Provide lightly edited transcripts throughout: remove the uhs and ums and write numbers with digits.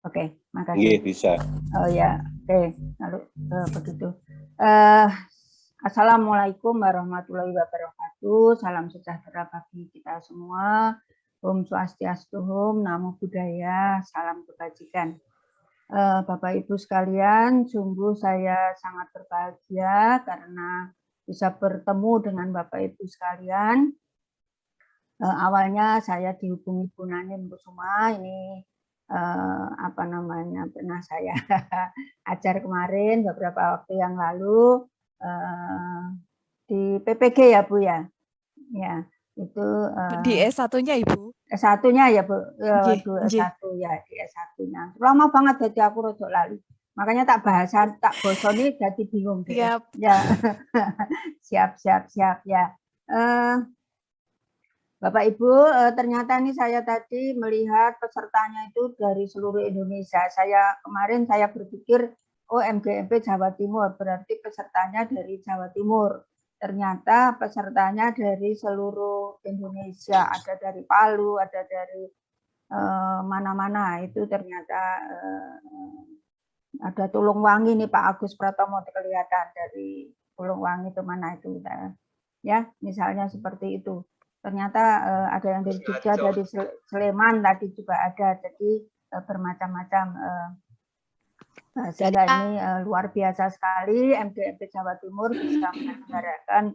Oke, makasih. Iya, bisa. Oh ya, oke. Lalu begitu. Assalamualaikum warahmatullahi wabarakatuh. Salam sejahtera bagi kita semua. Om Swastiastu, Namo Buddhaya, salam kebajikan. Bapak Ibu sekalian, sungguh saya sangat berbahagia karena bisa bertemu dengan Bapak Ibu sekalian. Awalnya saya dihubungi Bu Nanim Kusuma, ini apa namanya, pernah saya ajar kemarin beberapa waktu yang lalu di PPG ya Bu ya, ya itu di S1-nya Ibu. S1-nya ya Bu, Nggih, S1 ya, di S1-nya. Lama banget jadi aku rodok lali. Makanya tak bahasan, tak bosoni jadi bingung deh. Siap. Ya, siap ya. Bapak Ibu, ternyata ini saya tadi melihat pesertanya itu dari seluruh Indonesia. Kemarin saya berpikir, oh MGMP Jawa Timur, berarti pesertanya dari Jawa Timur. Ternyata pesertanya dari seluruh Indonesia, ada dari Palu, ada dari mana-mana. Itu ternyata ada Tulungwangi nih Pak Agus Pratomo kelihatan dari Tulungwangi itu mana itu, ya misalnya seperti itu. Ternyata ada yang dari Jogja, dari Sleman tadi juga ada, jadi bermacam-macam. Sehingga ini luar biasa sekali MGMP Jawa Timur bisa menyelenggarakan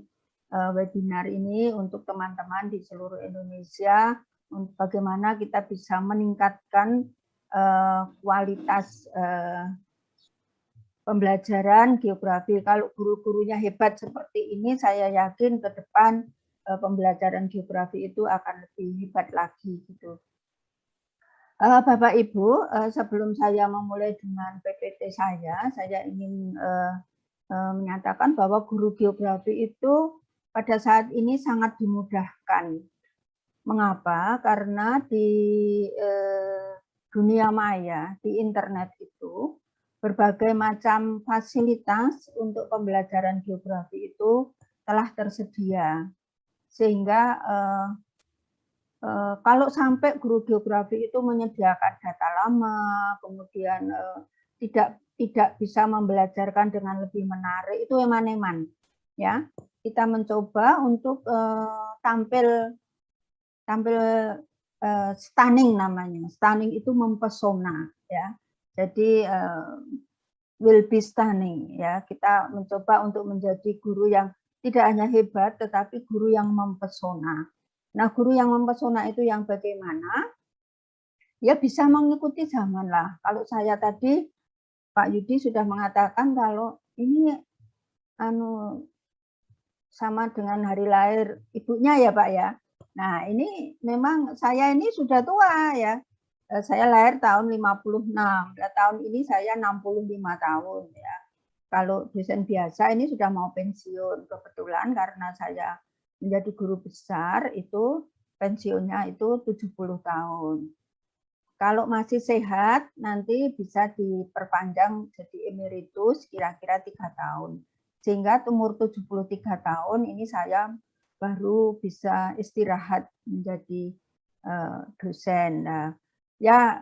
webinar ini untuk teman-teman di seluruh Indonesia, bagaimana kita bisa meningkatkan kualitas pembelajaran geografi. Kalau guru-gurunya hebat seperti ini, saya yakin ke depan pembelajaran geografi itu akan lebih hebat lagi gitu. Bapak Ibu, sebelum saya memulai dengan PPT saya ingin menyatakan bahwa guru geografi itu pada saat ini sangat dimudahkan. Mengapa? Karena di dunia maya, di internet itu, berbagai macam fasilitas untuk pembelajaran geografi itu telah tersedia. Sehingga kalau sampai guru geografi itu menyediakan data lama, kemudian tidak bisa membelajarkan dengan lebih menarik, itu eman-eman. Ya, kita mencoba untuk tampil stunning namanya. Stunning itu mempesona, ya. Jadi will be stunning, ya. Kita mencoba untuk menjadi guru yang tidak hanya hebat, tetapi guru yang mempesona. Nah, guru yang mempesona itu yang bagaimana? Ya bisa mengikuti zaman lah. Kalau saya tadi, Pak Yudi sudah mengatakan kalau ini sama dengan hari lahir ibunya ya Pak ya. Nah ini memang saya ini sudah tua ya. Saya lahir tahun 56, tahun ini saya 65 tahun ya. Kalau dosen biasa ini sudah mau pensiun, kebetulan karena saya menjadi guru besar itu pensiunnya itu 70 tahun. Kalau masih sehat nanti bisa diperpanjang jadi emeritus kira-kira 3 tahun. Sehingga umur 73 tahun ini saya baru bisa istirahat menjadi dosen. Nah, ya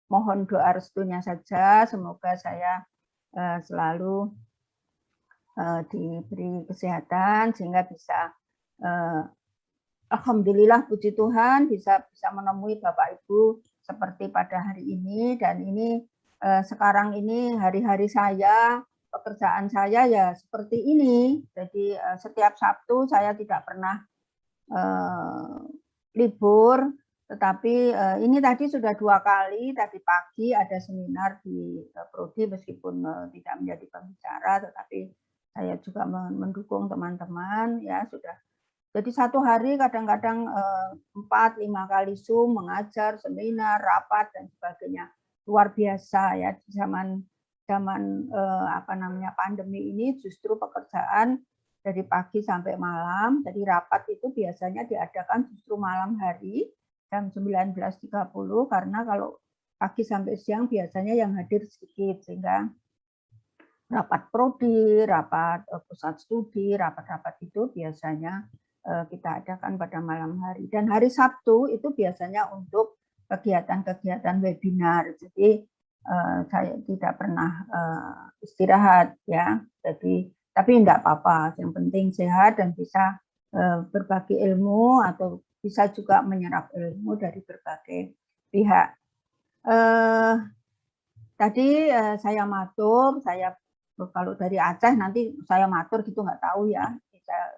mohon doa restunya saja, semoga saya selalu diberi kesehatan sehingga bisa alhamdulillah puji Tuhan bisa menemui Bapak Ibu seperti pada hari ini, dan ini sekarang ini hari-hari saya, pekerjaan saya ya seperti ini. Jadi setiap Sabtu saya tidak pernah libur, tetapi ini tadi sudah 2 kali, tadi pagi ada seminar di Prodi meskipun tidak menjadi pembicara, tetapi saya juga mendukung teman-teman ya sudah. Jadi satu hari kadang-kadang 4-5 kali Zoom, mengajar, seminar, rapat dan sebagainya. Luar biasa ya di zaman apa namanya pandemi ini justru pekerjaan dari pagi sampai malam. Jadi rapat itu biasanya diadakan justru malam hari jam 19.30 karena kalau pagi sampai siang biasanya yang hadir sedikit, sehingga rapat prodi, rapat pusat studi, rapat-rapat itu biasanya kita adakan pada malam hari. Dan hari Sabtu itu biasanya untuk kegiatan-kegiatan webinar. Jadi saya tidak pernah istirahat ya. Jadi tapi enggak apa-apa, yang penting sehat dan bisa berbagi ilmu atau bisa juga menyerap ilmu dari berbagai pihak. Tadi saya matur, kalau dari Aceh nanti saya matur gitu nggak tahu ya,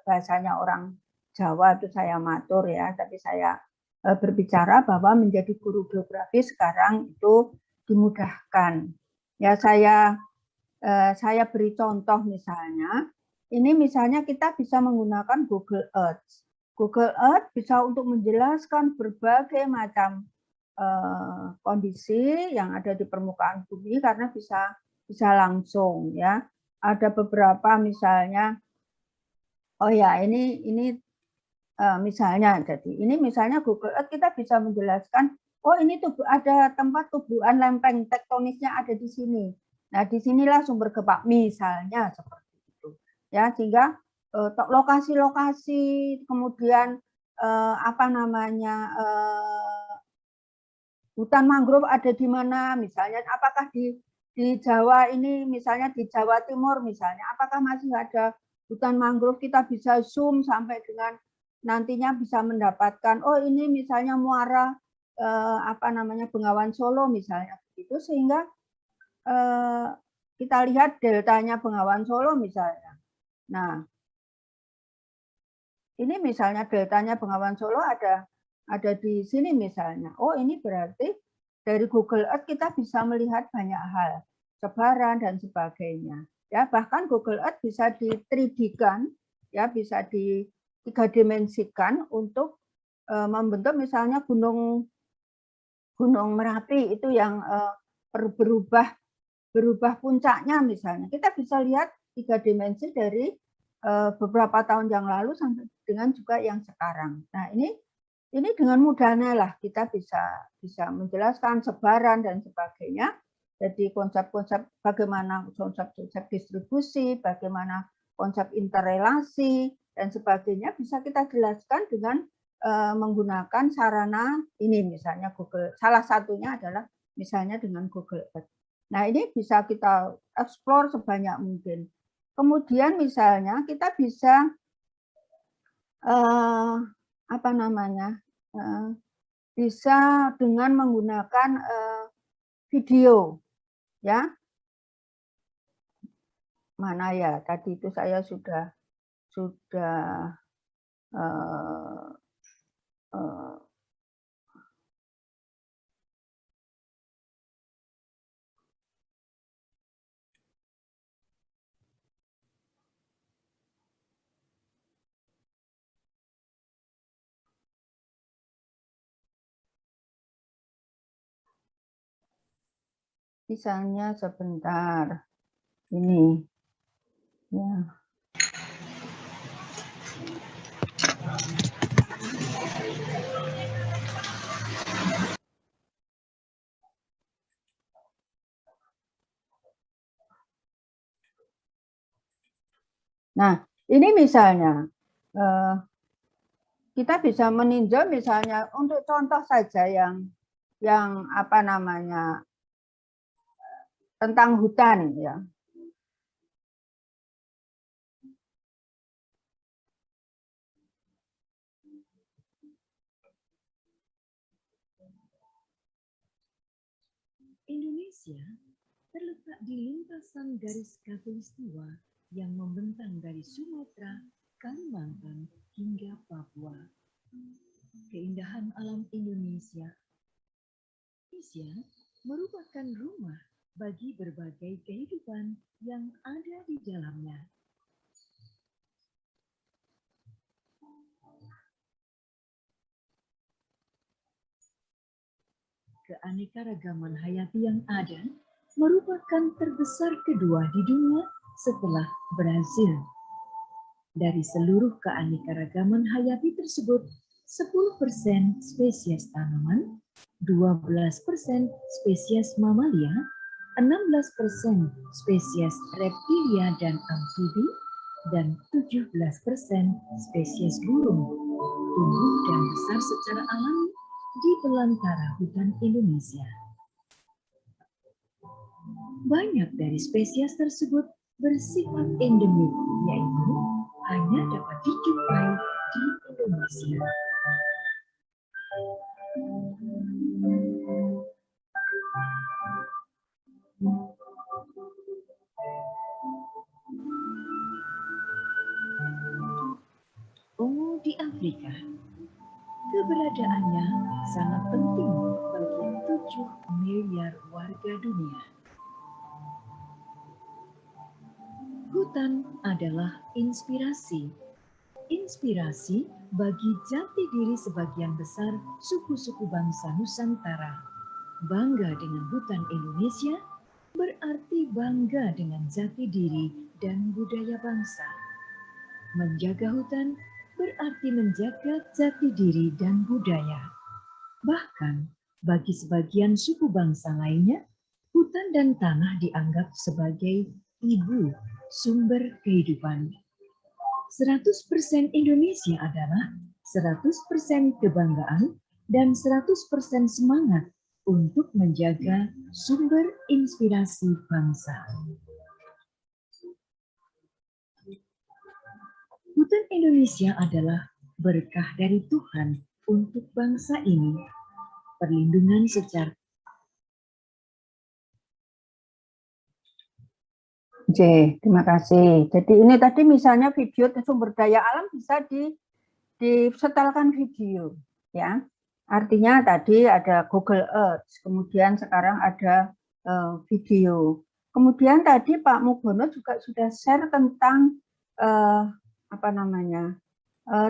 bahasanya orang Jawa itu saya matur ya, tapi saya berbicara bahwa menjadi guru geografi sekarang itu dimudahkan. Ya saya beri contoh misalnya, ini misalnya kita bisa menggunakan Google Earth. Google Earth bisa untuk menjelaskan berbagai macam kondisi yang ada di permukaan bumi karena bisa langsung ya. Ada beberapa misalnya, oh ya ini misalnya, jadi ini misalnya Google Earth kita bisa menjelaskan, oh ini tuh ada tempat tubuhan lempeng tektonisnya ada di sini. Nah disinilah sumber gempa misalnya seperti itu ya, sehingga lokasi-lokasi kemudian apa namanya hutan mangrove ada di mana misalnya, apakah di Jawa ini misalnya di Jawa Timur misalnya, apakah masih ada hutan mangrove, kita bisa zoom sampai dengan nantinya bisa mendapatkan, oh ini misalnya muara apa namanya Bengawan Solo misalnya begitu, sehingga kita lihat deltanya Bengawan Solo misalnya. Nah, ini misalnya deltanya Bengawan Solo ada di sini misalnya. Oh, ini berarti dari Google Earth kita bisa melihat banyak hal, sebaran dan sebagainya. Ya, bahkan Google Earth bisa di 3D-kan, ya, bisa di 3 dimensikan untuk membentuk misalnya Gunung Merapi itu yang berubah puncaknya misalnya. Kita bisa lihat 3 dimensi dari beberapa tahun yang lalu sampai dengan juga yang sekarang. Nah, ini dengan mudahnya lah kita bisa menjelaskan sebaran dan sebagainya. Jadi konsep-konsep bagaimana konsep distribusi, bagaimana konsep interrelasi dan sebagainya bisa kita jelaskan dengan menggunakan sarana ini misalnya Google. Salah satunya adalah misalnya dengan Google Earth. Nah ini bisa kita explore sebanyak mungkin. Kemudian misalnya kita bisa apa namanya bisa dengan menggunakan video ya, mana ya tadi itu saya sudah misalnya sebentar ini ya. Nah, ini misalnya kita bisa meninjau misalnya untuk contoh saja yang apa namanya tentang hutan ya. Indonesia terletak di lintasan garis khatulistiwa yang membentang dari Sumatera, Kalimantan, hingga Papua. Keindahan alam Indonesia merupakan rumah bagi berbagai kehidupan yang ada di dalamnya. Keanekaragaman hayati yang ada merupakan terbesar kedua di dunia setelah Brazil. Dari seluruh keanekaragaman hayati tersebut, 10% spesies tanaman, 12% spesies mamalia, 16% spesies reptilia dan amfibi, dan 17% spesies burung tumbuh dan besar secara alami di belantara hutan Indonesia. Banyak dari spesies tersebut bersifat endemik, yaitu hanya dapat dijumpai di Indonesia. Ungu di Afrika. Keberadaannya sangat penting bagi 7 miliar warga dunia. Hutan adalah inspirasi. Inspirasi bagi jati diri sebagian besar suku-suku bangsa Nusantara. Bangga dengan hutan Indonesia berarti bangga dengan jati diri dan budaya bangsa. Menjaga hutan berarti menjaga jati diri dan budaya. Bahkan bagi sebagian suku bangsa lainnya, hutan dan tanah dianggap sebagai ibu sumber kehidupan. 100% Indonesia adalah 100% kebanggaan dan 100% semangat untuk menjaga sumber inspirasi bangsa. Hutan Indonesia adalah berkah dari Tuhan untuk bangsa ini. Perlindungan secara Terima kasih. Jadi ini tadi misalnya video sumber daya alam bisa disetelkan video, ya. Artinya tadi ada Google Earth, kemudian sekarang ada video. Kemudian tadi Pak Mugono juga sudah share tentang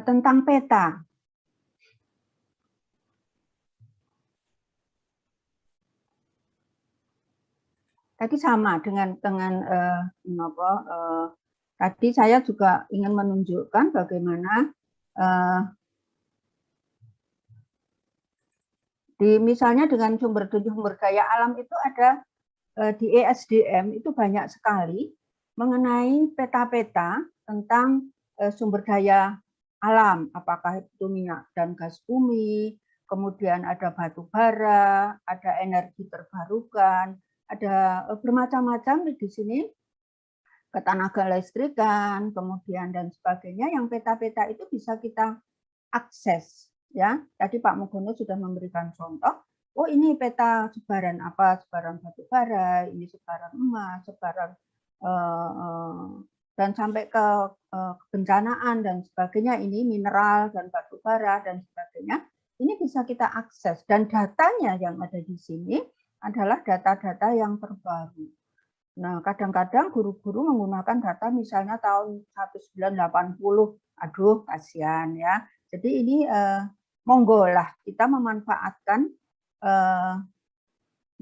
tentang peta. Tadi sama dengan tadi saya juga ingin menunjukkan bagaimana misalnya dengan sumber daya alam itu ada di ESDM itu banyak sekali mengenai peta-peta tentang sumber daya alam, apakah itu minyak dan gas bumi, kemudian ada batu bara, ada energi terbarukan, ada bermacam-macam di sini, ketenaga listrikan, kemudian dan sebagainya, yang peta-peta itu bisa kita akses, ya. Tadi Pak Mugono sudah memberikan contoh, oh ini peta sebaran apa, sebaran batu bara, ini sebaran emas, sebaran dan sampai ke kebencanaan dan sebagainya, ini mineral dan batu bara dan sebagainya, ini bisa kita akses, dan datanya yang ada di sini adalah data-data yang terbaru. Nah, kadang-kadang guru-guru menggunakan data misalnya tahun 1980, aduh kasihan ya. Jadi ini monggo lah kita memanfaatkan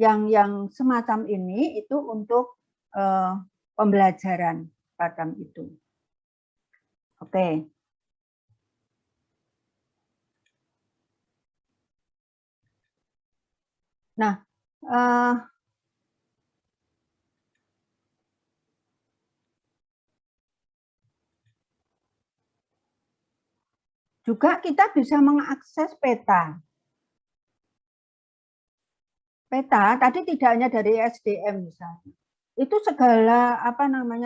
yang semacam ini itu untuk pembelajaran semacam itu. Oke. Nah, juga kita bisa mengakses peta. Peta tadi tidak hanya dari SDM misalnya. Itu segala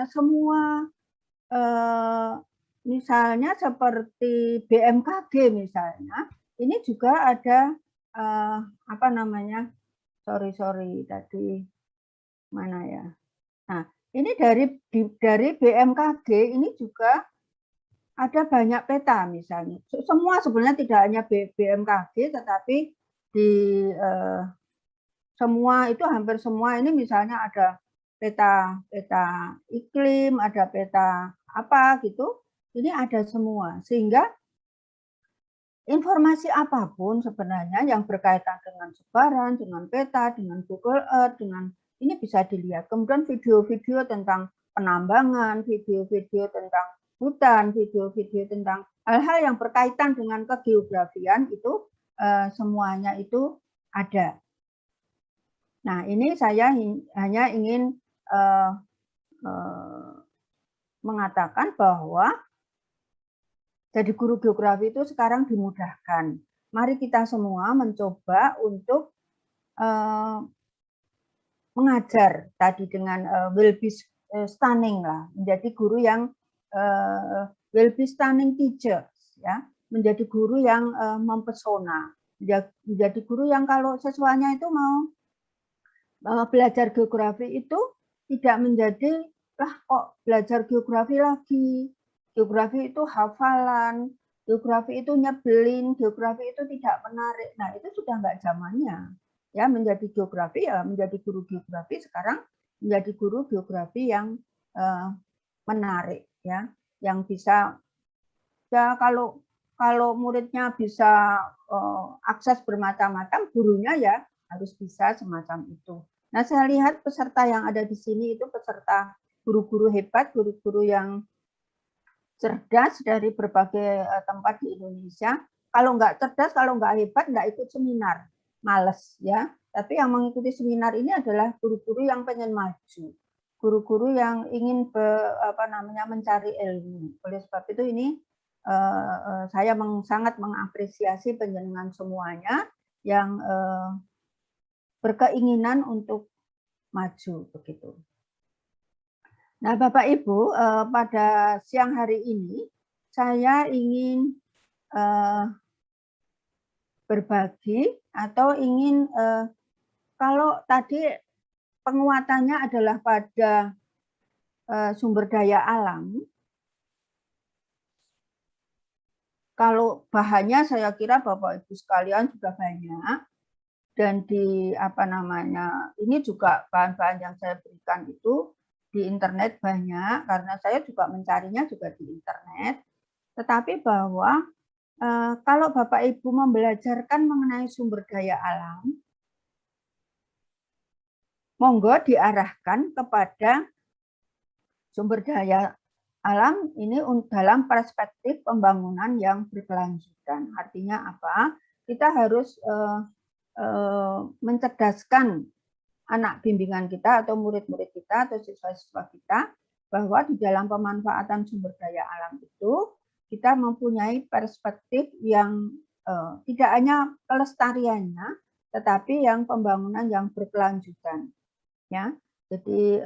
semua misalnya seperti BMKG misalnya, ini juga ada sorry tadi mana ya. Nah, ini dari BMKG ini juga ada banyak peta misalnya. Semua sebenarnya tidak hanya BMKG, tetapi di semua itu hampir semua ini misalnya ada peta iklim, ada peta apa gitu. Ini ada semua, sehingga informasi apapun sebenarnya yang berkaitan dengan sebaran, dengan peta, dengan Google Earth, dengan ini bisa dilihat. Kemudian video-video tentang penambangan, video-video tentang hutan, video-video tentang hal-hal yang berkaitan dengan kegeografian itu semuanya itu ada. Nah, ini saya hanya ingin mengatakan bahwa jadi guru geografi itu sekarang dimudahkan. mari kita semua mencoba untuk mengajar tadi dengan will be stunning lah, menjadi guru yang will be stunning teachers, ya, menjadi guru yang mempesona, menjadi guru yang kalau siswanya itu mau belajar geografi itu tidak menjadi lah kok belajar geografi lagi, geografi itu hafalan, geografi itu nyebelin, geografi itu tidak menarik. Nah itu sudah nggak zamannya. Ya, menjadi geografi ya menjadi guru geografi, sekarang menjadi guru geografi yang menarik, ya, yang bisa, ya, kalau muridnya bisa akses bermacam-macam, gurunya ya harus bisa semacam itu. Nah, saya lihat peserta yang ada di sini itu peserta guru-guru hebat, guru-guru yang cerdas dari berbagai tempat di Indonesia. Kalau nggak cerdas, kalau nggak hebat, nggak ikut seminar, males, ya. Tapi yang mengikuti seminar ini adalah guru-guru yang pengen maju, guru-guru yang ingin mencari ilmu. Oleh sebab itu ini saya sangat mengapresiasi panjenengan semuanya yang berkeinginan untuk maju begitu. Nah, Bapak Ibu, pada siang hari ini saya ingin berbagi atau ingin kalau tadi penguatannya adalah pada sumber daya alam. Kalau bahannya saya kira Bapak Ibu sekalian sudah banyak, dan di ini juga bahan-bahan yang saya berikan itu di internet banyak, karena saya juga mencarinya juga di internet. Tetapi bahwa kalau Bapak Ibu membelajarkan mengenai sumber daya alam, monggo diarahkan kepada sumber daya alam ini dalam perspektif pembangunan yang berkelanjutan. Artinya apa? Kita harus mencerdaskan anak bimbingan kita atau murid-murid kita atau siswa-siswa kita bahwa di dalam pemanfaatan sumber daya alam itu kita mempunyai perspektif yang tidak hanya kelestariannya, tetapi yang pembangunan yang berkelanjutan. Ya, jadi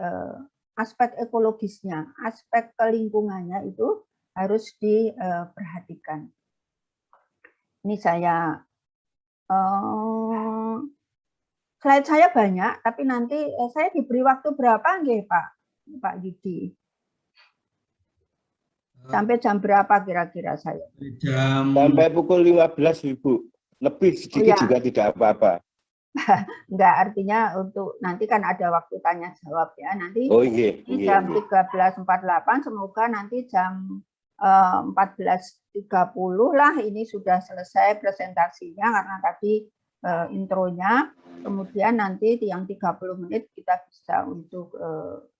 aspek ekologisnya, aspek kelingkungannya itu harus diperhatikan. Ini saya slide saya banyak, tapi nanti saya diberi waktu berapa nggih Pak Yudi? Sampai jam berapa kira-kira saya? Sampai pukul 15, Ibu. Lebih sedikit juga tidak apa-apa. Enggak, artinya untuk nanti kan ada waktu tanya jawab ya. Nanti jam 13.48, semoga nanti jam 14.30 lah ini sudah selesai presentasinya, karena tadi intronya. Kemudian nanti yang 30 menit kita bisa untuk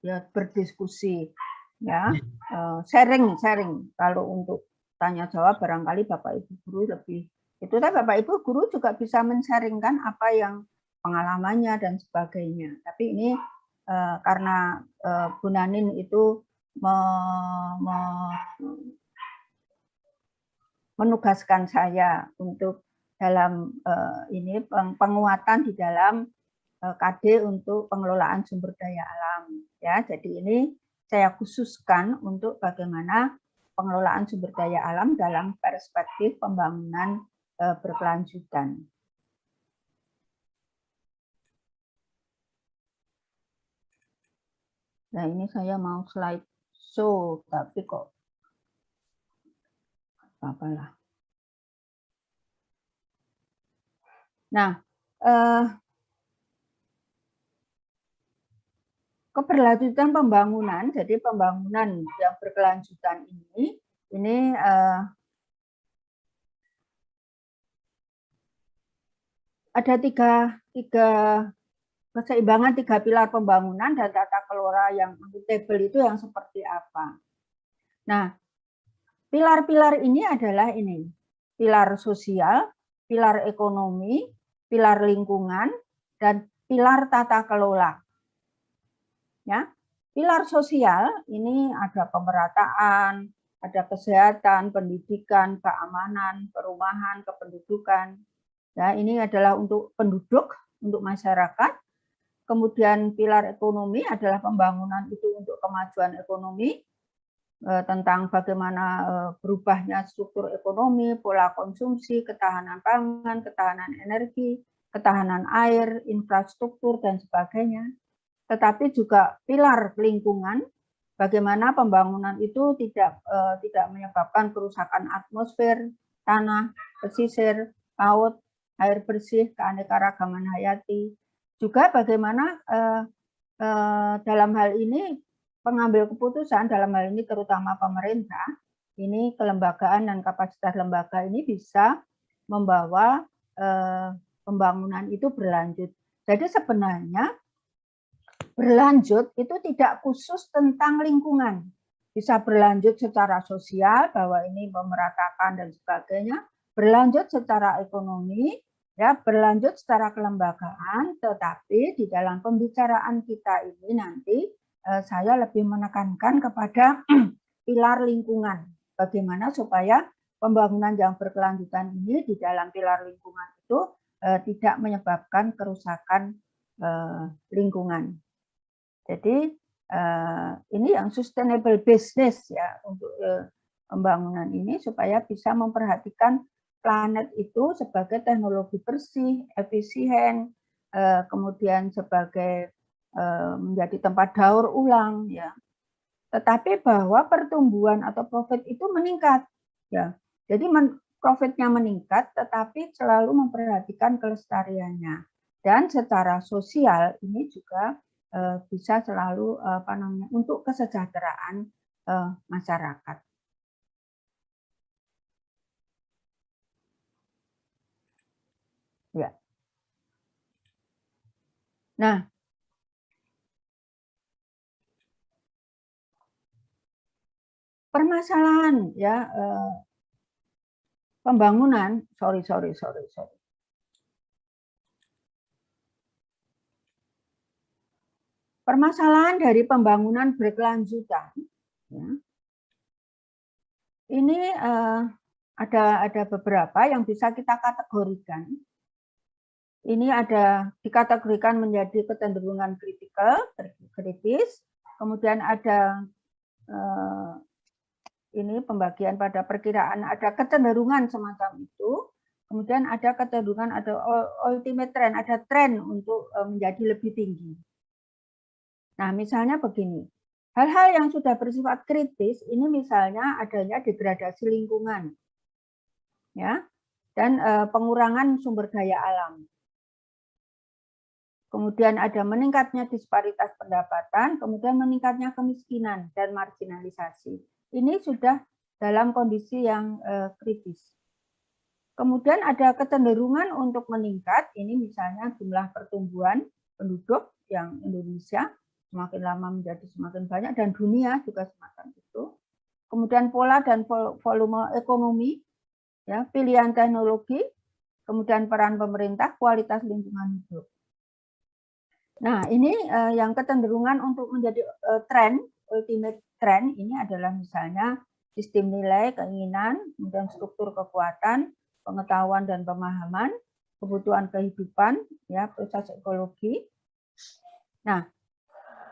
ya, berdiskusi, ya, sharing. Kalau untuk tanya jawab barangkali Bapak Ibu guru lebih itu, tapi Bapak Ibu guru juga bisa men-sharingkan apa yang pengalamannya dan sebagainya. Tapi ini karena Bu Nanin itu menugaskan saya untuk dalam ini penguatan di dalam KD untuk pengelolaan sumber daya alam, ya. Jadi ini saya khususkan untuk bagaimana pengelolaan sumber daya alam dalam perspektif pembangunan berkelanjutan. Nah, ini saya mau slide show, tapi kok apalah. Nah, keberlanjutan pembangunan, jadi pembangunan yang berkelanjutan ini ada tiga keseimbangan, 3 pilar pembangunan dan tata kelola yang akuntabel itu yang seperti apa. Nah, pilar-pilar ini adalah ini, pilar sosial, pilar ekonomi, pilar lingkungan, dan pilar tata kelola. Ya, pilar sosial ini ada pemerataan, ada kesehatan, pendidikan, keamanan, perumahan, kependudukan. Ya, ini adalah untuk penduduk, untuk masyarakat. Kemudian pilar ekonomi adalah pembangunan itu untuk kemajuan ekonomi, tentang bagaimana berubahnya struktur ekonomi, pola konsumsi, ketahanan pangan, ketahanan energi, ketahanan air, infrastruktur, dan sebagainya. Tetapi juga pilar lingkungan, bagaimana pembangunan itu tidak menyebabkan kerusakan atmosfer, tanah, pesisir, laut, air bersih, keanekaragaman hayati. Juga bagaimana dalam hal ini pengambil keputusan, dalam hal ini terutama pemerintah, ini kelembagaan dan kapasitas lembaga ini bisa membawa pembangunan itu berlanjut. Jadi sebenarnya berlanjut itu tidak khusus tentang lingkungan. Bisa berlanjut secara sosial, bahwa ini memeratakan dan sebagainya, berlanjut secara ekonomi, ya, berlanjut secara kelembagaan, tetapi di dalam pembicaraan kita ini nanti saya lebih menekankan kepada pilar lingkungan. Bagaimana supaya pembangunan yang berkelanjutan ini di dalam pilar lingkungan itu tidak menyebabkan kerusakan lingkungan. Jadi ini yang sustainable business ya untuk pembangunan ini, supaya bisa memperhatikan planet itu sebagai teknologi bersih, efisien, kemudian sebagai menjadi tempat daur ulang ya. Tetapi bahwa pertumbuhan atau profit itu meningkat ya. Jadi profitnya meningkat, tetapi selalu memperhatikan kelestariannya. Dan secara sosial ini juga bisa selalu untuk kesejahteraan masyarakat. Ya. Nah, permasalahan ya pembangunan, sorry. Permasalahan dari pembangunan berkelanjutan, ya, ini ada beberapa yang bisa kita kategorikan. Ini ada dikategorikan menjadi kecenderungan kritis, kemudian ada ini pembagian pada perkiraan, ada kecenderungan semacam itu, kemudian ada kecenderungan, ada ultimate trend, ada tren untuk menjadi lebih tinggi. Nah, misalnya begini, hal-hal yang sudah bersifat kritis, ini misalnya adanya degradasi lingkungan, ya, dan pengurangan sumber daya alam. Kemudian ada meningkatnya disparitas pendapatan, kemudian meningkatnya kemiskinan dan marginalisasi. Ini sudah dalam kondisi yang kritis. Kemudian ada kecenderungan untuk meningkat, ini misalnya jumlah pertumbuhan penduduk yang Indonesia semakin lama menjadi semakin banyak, dan dunia juga semacam itu. Kemudian pola dan volume ekonomi, ya, pilihan teknologi, kemudian peran pemerintah, kualitas lingkungan hidup. Nah, ini yang kecenderungan untuk menjadi tren, ultimate trend, ini adalah misalnya sistem nilai, keinginan, kemudian struktur kekuatan, pengetahuan dan pemahaman, kebutuhan kehidupan, ya, proses ekologi. Nah,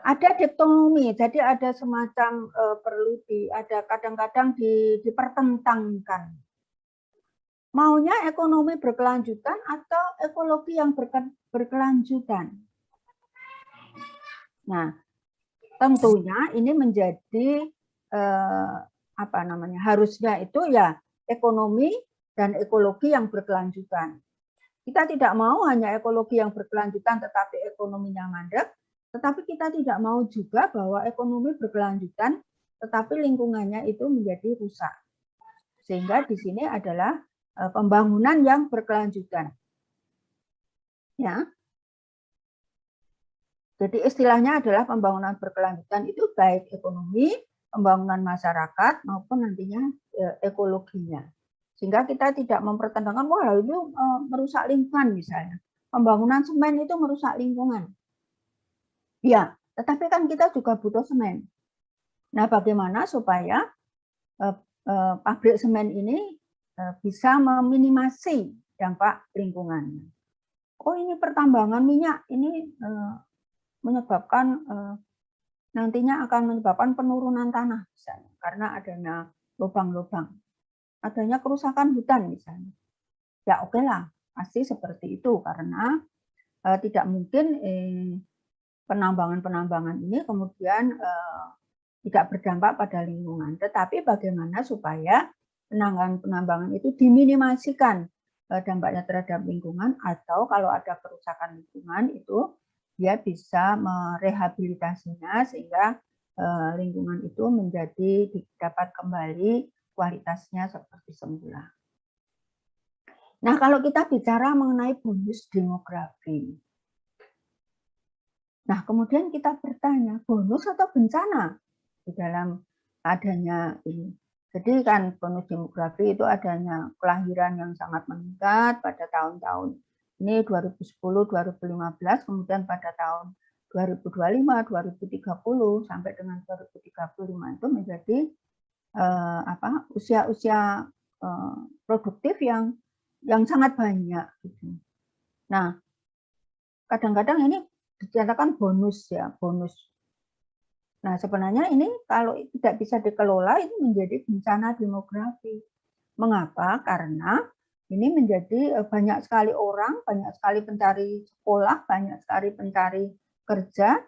ada diktonomi, jadi ada semacam ada kadang-kadang dipertentangkan. Maunya ekonomi berkelanjutan atau ekologi yang berkelanjutan. Nah, tentunya ini menjadi harusnya itu ya ekonomi dan ekologi yang berkelanjutan. Kita tidak mau hanya ekologi yang berkelanjutan tetapi ekonominya mandek, tetapi kita tidak mau juga bahwa ekonomi berkelanjutan tetapi lingkungannya itu menjadi rusak. Sehingga di sini adalah pembangunan yang berkelanjutan. Ya. Jadi istilahnya adalah pembangunan berkelanjutan itu baik ekonomi, pembangunan masyarakat maupun nantinya ekologinya. Sehingga kita tidak mempertentangkan, wah itu merusak lingkungan misalnya. Pembangunan semen itu merusak lingkungan. Ya, tetapi kan kita juga butuh semen. Nah, bagaimana supaya pabrik semen ini bisa meminimasi dampak lingkungannya. Oh, ini pertambangan minyak ini menyebabkan nantinya akan menyebabkan penurunan tanah misalnya karena adanya lubang-lubang, adanya kerusakan hutan misalnya. Ya oke lah, pasti seperti itu karena tidak mungkin penambangan-penambangan ini kemudian tidak berdampak pada lingkungan. Tetapi bagaimana supaya penambangan itu diminimasikan dampaknya terhadap lingkungan, atau kalau ada kerusakan lingkungan itu dia bisa merehabilitasinya sehingga lingkungan itu menjadi dapat kembali kualitasnya seperti semula. Nah, kalau kita bicara mengenai bonus demografi, nah kemudian kita bertanya, bonus atau bencana di dalam adanya ini? Jadi kan bonus demografi itu adanya kelahiran yang sangat meningkat pada tahun-tahun ini 2010, 2015, kemudian pada tahun 2025, 2030 sampai dengan 2035 itu menjadi usia-usia produktif yang sangat banyak. Gitu. Nah, kadang-kadang ini dikatakan bonus ya, bonus. Nah, sebenarnya ini kalau tidak bisa dikelola itu menjadi bencana demografi. Mengapa? Karena ini menjadi banyak sekali orang, banyak sekali pencari sekolah, banyak sekali pencari kerja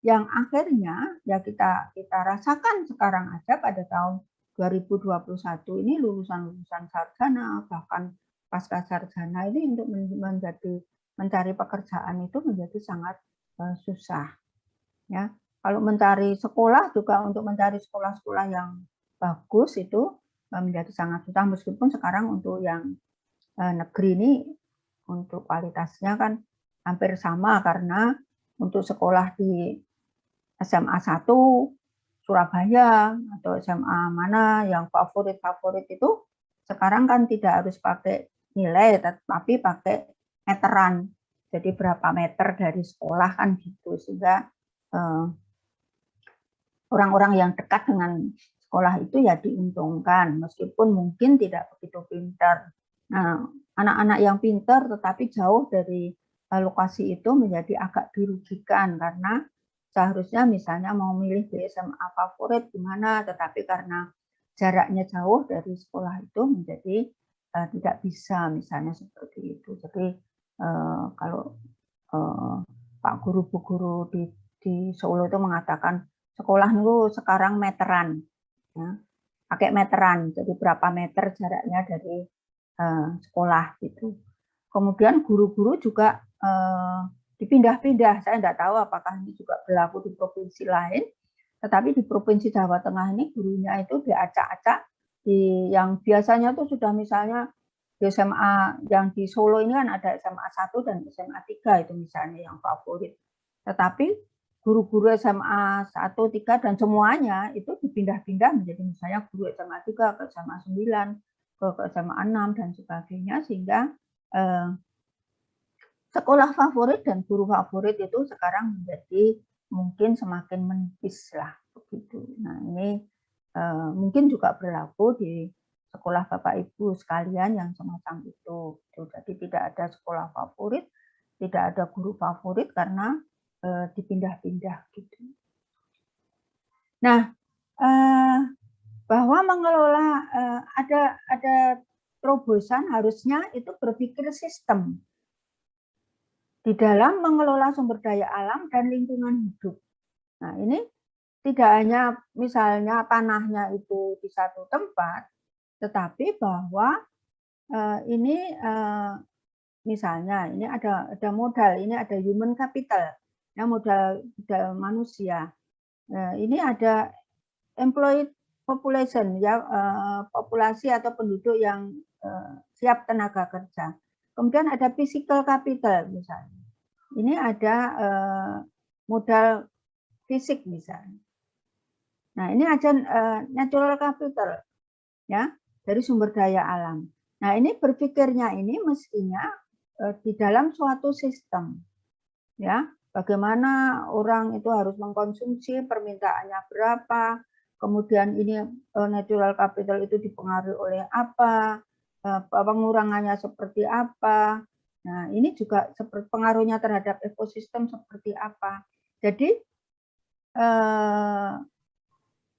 yang akhirnya ya kita rasakan sekarang aja pada tahun 2021 ini lulusan-lulusan sarjana bahkan pasca sarjana ini untuk mencari pekerjaan itu menjadi sangat susah. Ya. Kalau mencari sekolah juga untuk mencari sekolah-sekolah yang bagus itu menjadi sangat susah, meskipun sekarang untuk yang negeri ini untuk kualitasnya kan hampir sama karena untuk sekolah di SMA 1 Surabaya atau SMA mana yang favorit itu sekarang kan tidak harus pakai nilai tapi pakai meteran. Jadi berapa meter dari sekolah kan gitu, sehingga orang-orang yang dekat dengan sekolah itu ya diuntungkan, meskipun mungkin tidak begitu pintar. Nah, anak-anak yang pintar tetapi jauh dari lokasi itu menjadi agak dirugikan karena seharusnya misalnya mau milih di SMA favorit gimana, tetapi karena jaraknya jauh dari sekolah itu menjadi tidak bisa misalnya seperti itu. Jadi kalau Pak guru Bu guru di Solo itu mengatakan sekolah itu sekarang meteran, ya, pakai meteran, jadi berapa meter jaraknya dari sekolah gitu. Kemudian guru-guru juga dipindah-pindah, saya tidak tahu apakah ini juga berlaku di provinsi lain, tetapi di provinsi Jawa Tengah ini gurunya itu diacak-acak, yang biasanya tuh sudah misalnya di SMA yang di Solo ini kan ada SMA 1 dan SMA 3 itu misalnya yang favorit, tetapi guru-guru SMA 1, 3 dan semuanya itu dipindah-pindah menjadi misalnya guru SMA 3 ke SMA 9, ke SMA 6 dan sebagainya, sehingga sekolah favorit dan guru favorit itu sekarang menjadi mungkin semakin menipis lah begitu. Nah, ini mungkin juga berlaku di sekolah Bapak Ibu sekalian yang semacam itu. Jadi tidak ada sekolah favorit, tidak ada guru favorit karena dipindah-pindah gitu. Nah, bahwa mengelola ada terobosan harusnya itu berpikir sistem di dalam mengelola sumber daya alam dan lingkungan hidup. Nah, ini tidak hanya misalnya tanahnya itu di satu tempat, tetapi bahwa ini misalnya ini ada modal, ini ada human capital, ya, modal manusia. Ini ada employed population, ya, populasi atau penduduk yang siap tenaga kerja. Kemudian ada physical capital misalnya. Ini ada modal fisik misalnya. Nah, ini ada natural capital, ya, dari sumber daya alam. Nah, ini berpikirnya ini mestinya di dalam suatu sistem, ya, bagaimana orang itu harus mengkonsumsi, permintaannya berapa, kemudian ini natural capital itu dipengaruhi oleh apa, pengurangannya seperti apa. Nah, ini juga seperti pengaruhnya terhadap ekosistem seperti apa. Jadi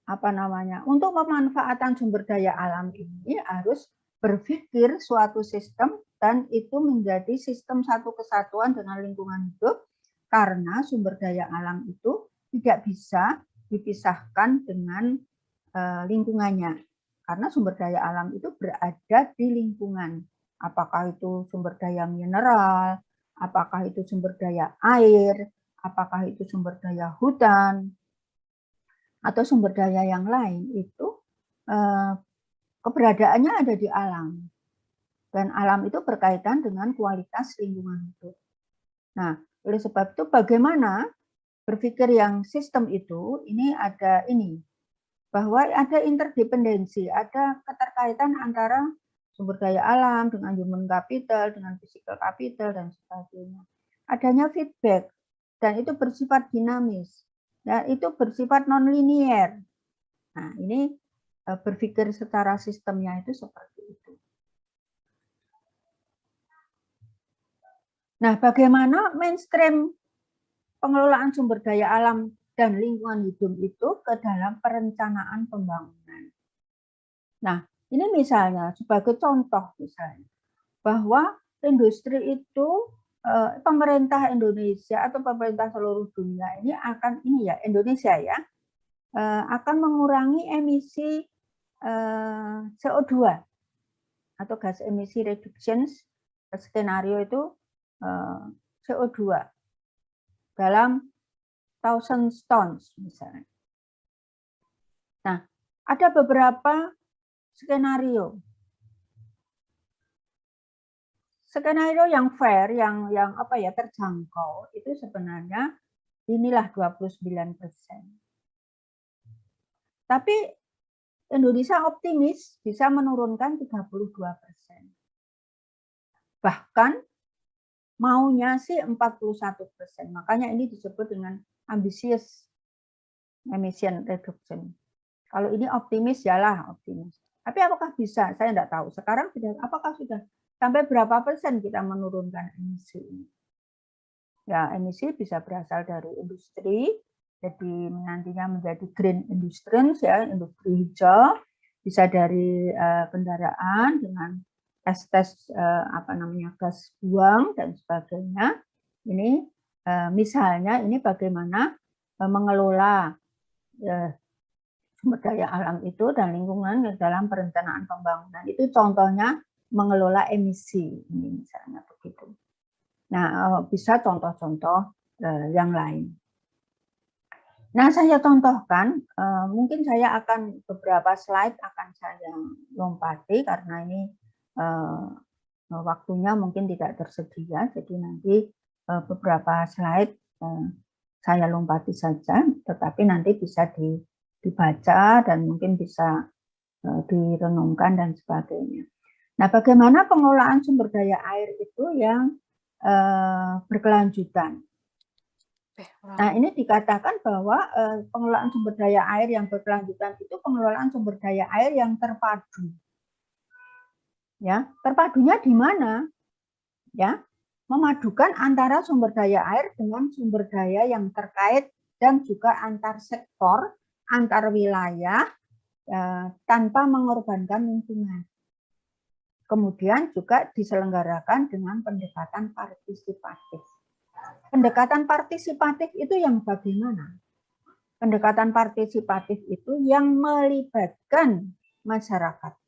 apa namanya, untuk pemanfaatan sumber daya alam ini harus berpikir suatu sistem dan itu menjadi sistem satu kesatuan dengan lingkungan hidup, karena sumber daya alam itu tidak bisa dipisahkan dengan lingkungannya, karena sumber daya alam itu berada di lingkungan, apakah itu sumber daya mineral, apakah itu sumber daya air, apakah itu sumber daya hutan, atau sumber daya yang lain, itu keberadaannya ada di alam. Dan alam itu berkaitan dengan kualitas lingkungan hidup. Nah, oleh sebab itu bagaimana berpikir yang sistem itu, ini ada ini, bahwa ada interdependensi, ada keterkaitan antara sumber daya alam dengan human capital, dengan physical capital, dan sebagainya. Adanya feedback, dan itu bersifat dinamis. Dan itu bersifat non-linier. Nah, ini berpikir secara sistemnya itu seperti itu. Nah, bagaimana mainstream pengelolaan sumber daya alam dan lingkungan hidup itu ke dalam perencanaan pembangunan. Nah, ini misalnya sebagai contoh misalnya, bahwa industri itu pemerintah Indonesia atau pemerintah seluruh dunia ini akan Indonesia ya akan mengurangi emisi CO2 atau gas emisi reduction skenario itu CO2 dalam 1000 tons misalnya. Nah, ada beberapa skenario. Skenario yang fair, yang terjangkau itu sebenarnya inilah 29%. Tapi Indonesia optimis bisa menurunkan 32%. Bahkan maunya sih 41%. Makanya ini disebut dengan ambitious emission reduction. Kalau ini optimis, yalah optimis. Tapi apakah bisa? Saya tidak tahu. Sekarang apakah sudah sampai berapa persen kita menurunkan emisi ini? Ya, emisi bisa berasal dari industri, jadi nantinya menjadi green industry, ya, industri hijau, bisa dari kendaraan dengan tes gas buang dan sebagainya. Ini misalnya ini bagaimana mengelola sumber daya alam itu dan lingkungan dalam perencanaan pembangunan. Itu contohnya mengelola emisi, ini misalnya begitu. Nah, bisa contoh-contoh yang lain. Nah, saya contohkan, mungkin saya akan beberapa slide akan saya lompati karena ini waktunya mungkin tidak tersedia, jadi nanti beberapa slide saya lompati saja, tetapi nanti bisa dibaca dan mungkin bisa direnungkan dan sebagainya. Nah, bagaimana pengelolaan sumber daya air itu yang berkelanjutan? Nah, ini dikatakan bahwa pengelolaan sumber daya air yang berkelanjutan itu pengelolaan sumber daya air yang terpadu. Ya, terpadunya di mana? Ya, memadukan antara sumber daya air dengan sumber daya yang terkait dan juga antar sektor, antar wilayah tanpa mengorbankan lingkungan. Kemudian juga diselenggarakan dengan pendekatan partisipatif. Pendekatan partisipatif itu yang bagaimana? Pendekatan partisipatif itu yang melibatkan masyarakat.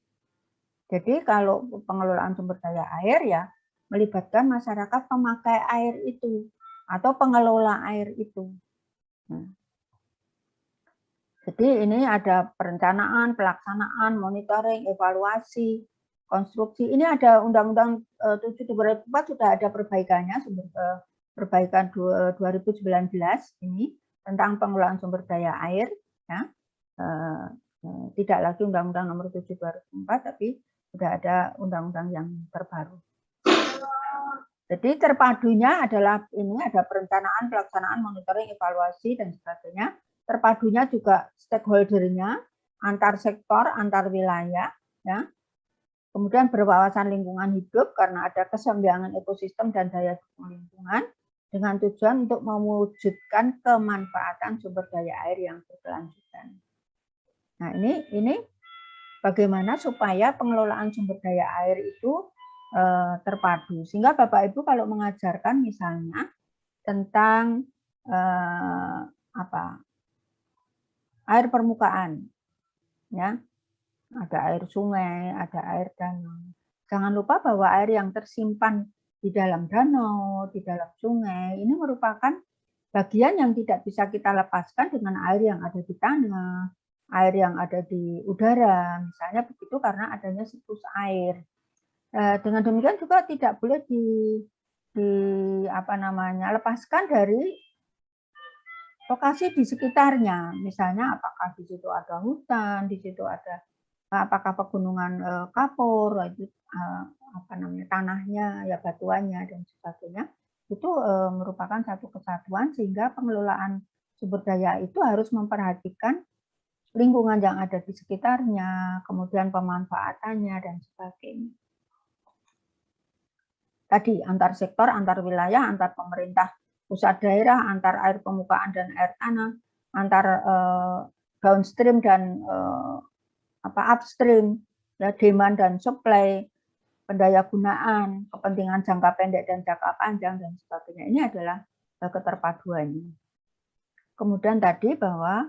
Jadi kalau pengelolaan sumber daya air ya melibatkan masyarakat pemakai air itu atau pengelola air itu. Nah, jadi ini ada perencanaan, pelaksanaan, monitoring, evaluasi, konstruksi. Ini ada Undang-Undang 7/2004 sudah ada perbaikannya, perbaikan 2019 ini tentang pengelolaan sumber daya air. Ya. Tidak lagi Undang-Undang nomor 7/2004, tapi sudah ada undang-undang yang terbaru. Jadi terpadunya adalah ini ada perencanaan, pelaksanaan, monitoring, evaluasi dan sebagainya. terpadunya juga stakeholder-nya, antar sektor, antar wilayah, ya. Kemudian berwawasan lingkungan hidup karena ada keseimbangan ekosistem dan daya dukung lingkungan dengan tujuan untuk mewujudkan kemanfaatan sumber daya air yang berkelanjutan. Nah, ini bagaimana supaya pengelolaan sumber daya air itu terpadu. Sehingga Bapak Ibu kalau mengajarkan misalnya tentang air permukaan, ya, ada air sungai, ada air danau. Jangan lupa bahwa air yang tersimpan di dalam danau, di dalam sungai, ini merupakan bagian yang tidak bisa kita lepaskan dengan air yang ada di tanah, air yang ada di udara, misalnya begitu, karena adanya siklus air. Dengan demikian juga tidak boleh lepaskan dari lokasi di sekitarnya, misalnya apakah di situ ada hutan, di situ ada apakah pegunungan kapur, itu tanahnya, ya batuannya dan sebagainya, itu merupakan satu kesatuan sehingga pengelolaan sumber daya itu harus memperhatikan lingkungan yang ada di sekitarnya, kemudian pemanfaatannya dan sebagainya. Tadi antar sektor, antar wilayah, antar pemerintah pusat daerah, antar air permukaan dan air tanah, antar downstream dan upstream, ya, demand dan supply, pendaya gunaan, kepentingan jangka pendek dan jangka panjang dan sebagainya. Ini adalah keterpaduannya. Kemudian tadi bahwa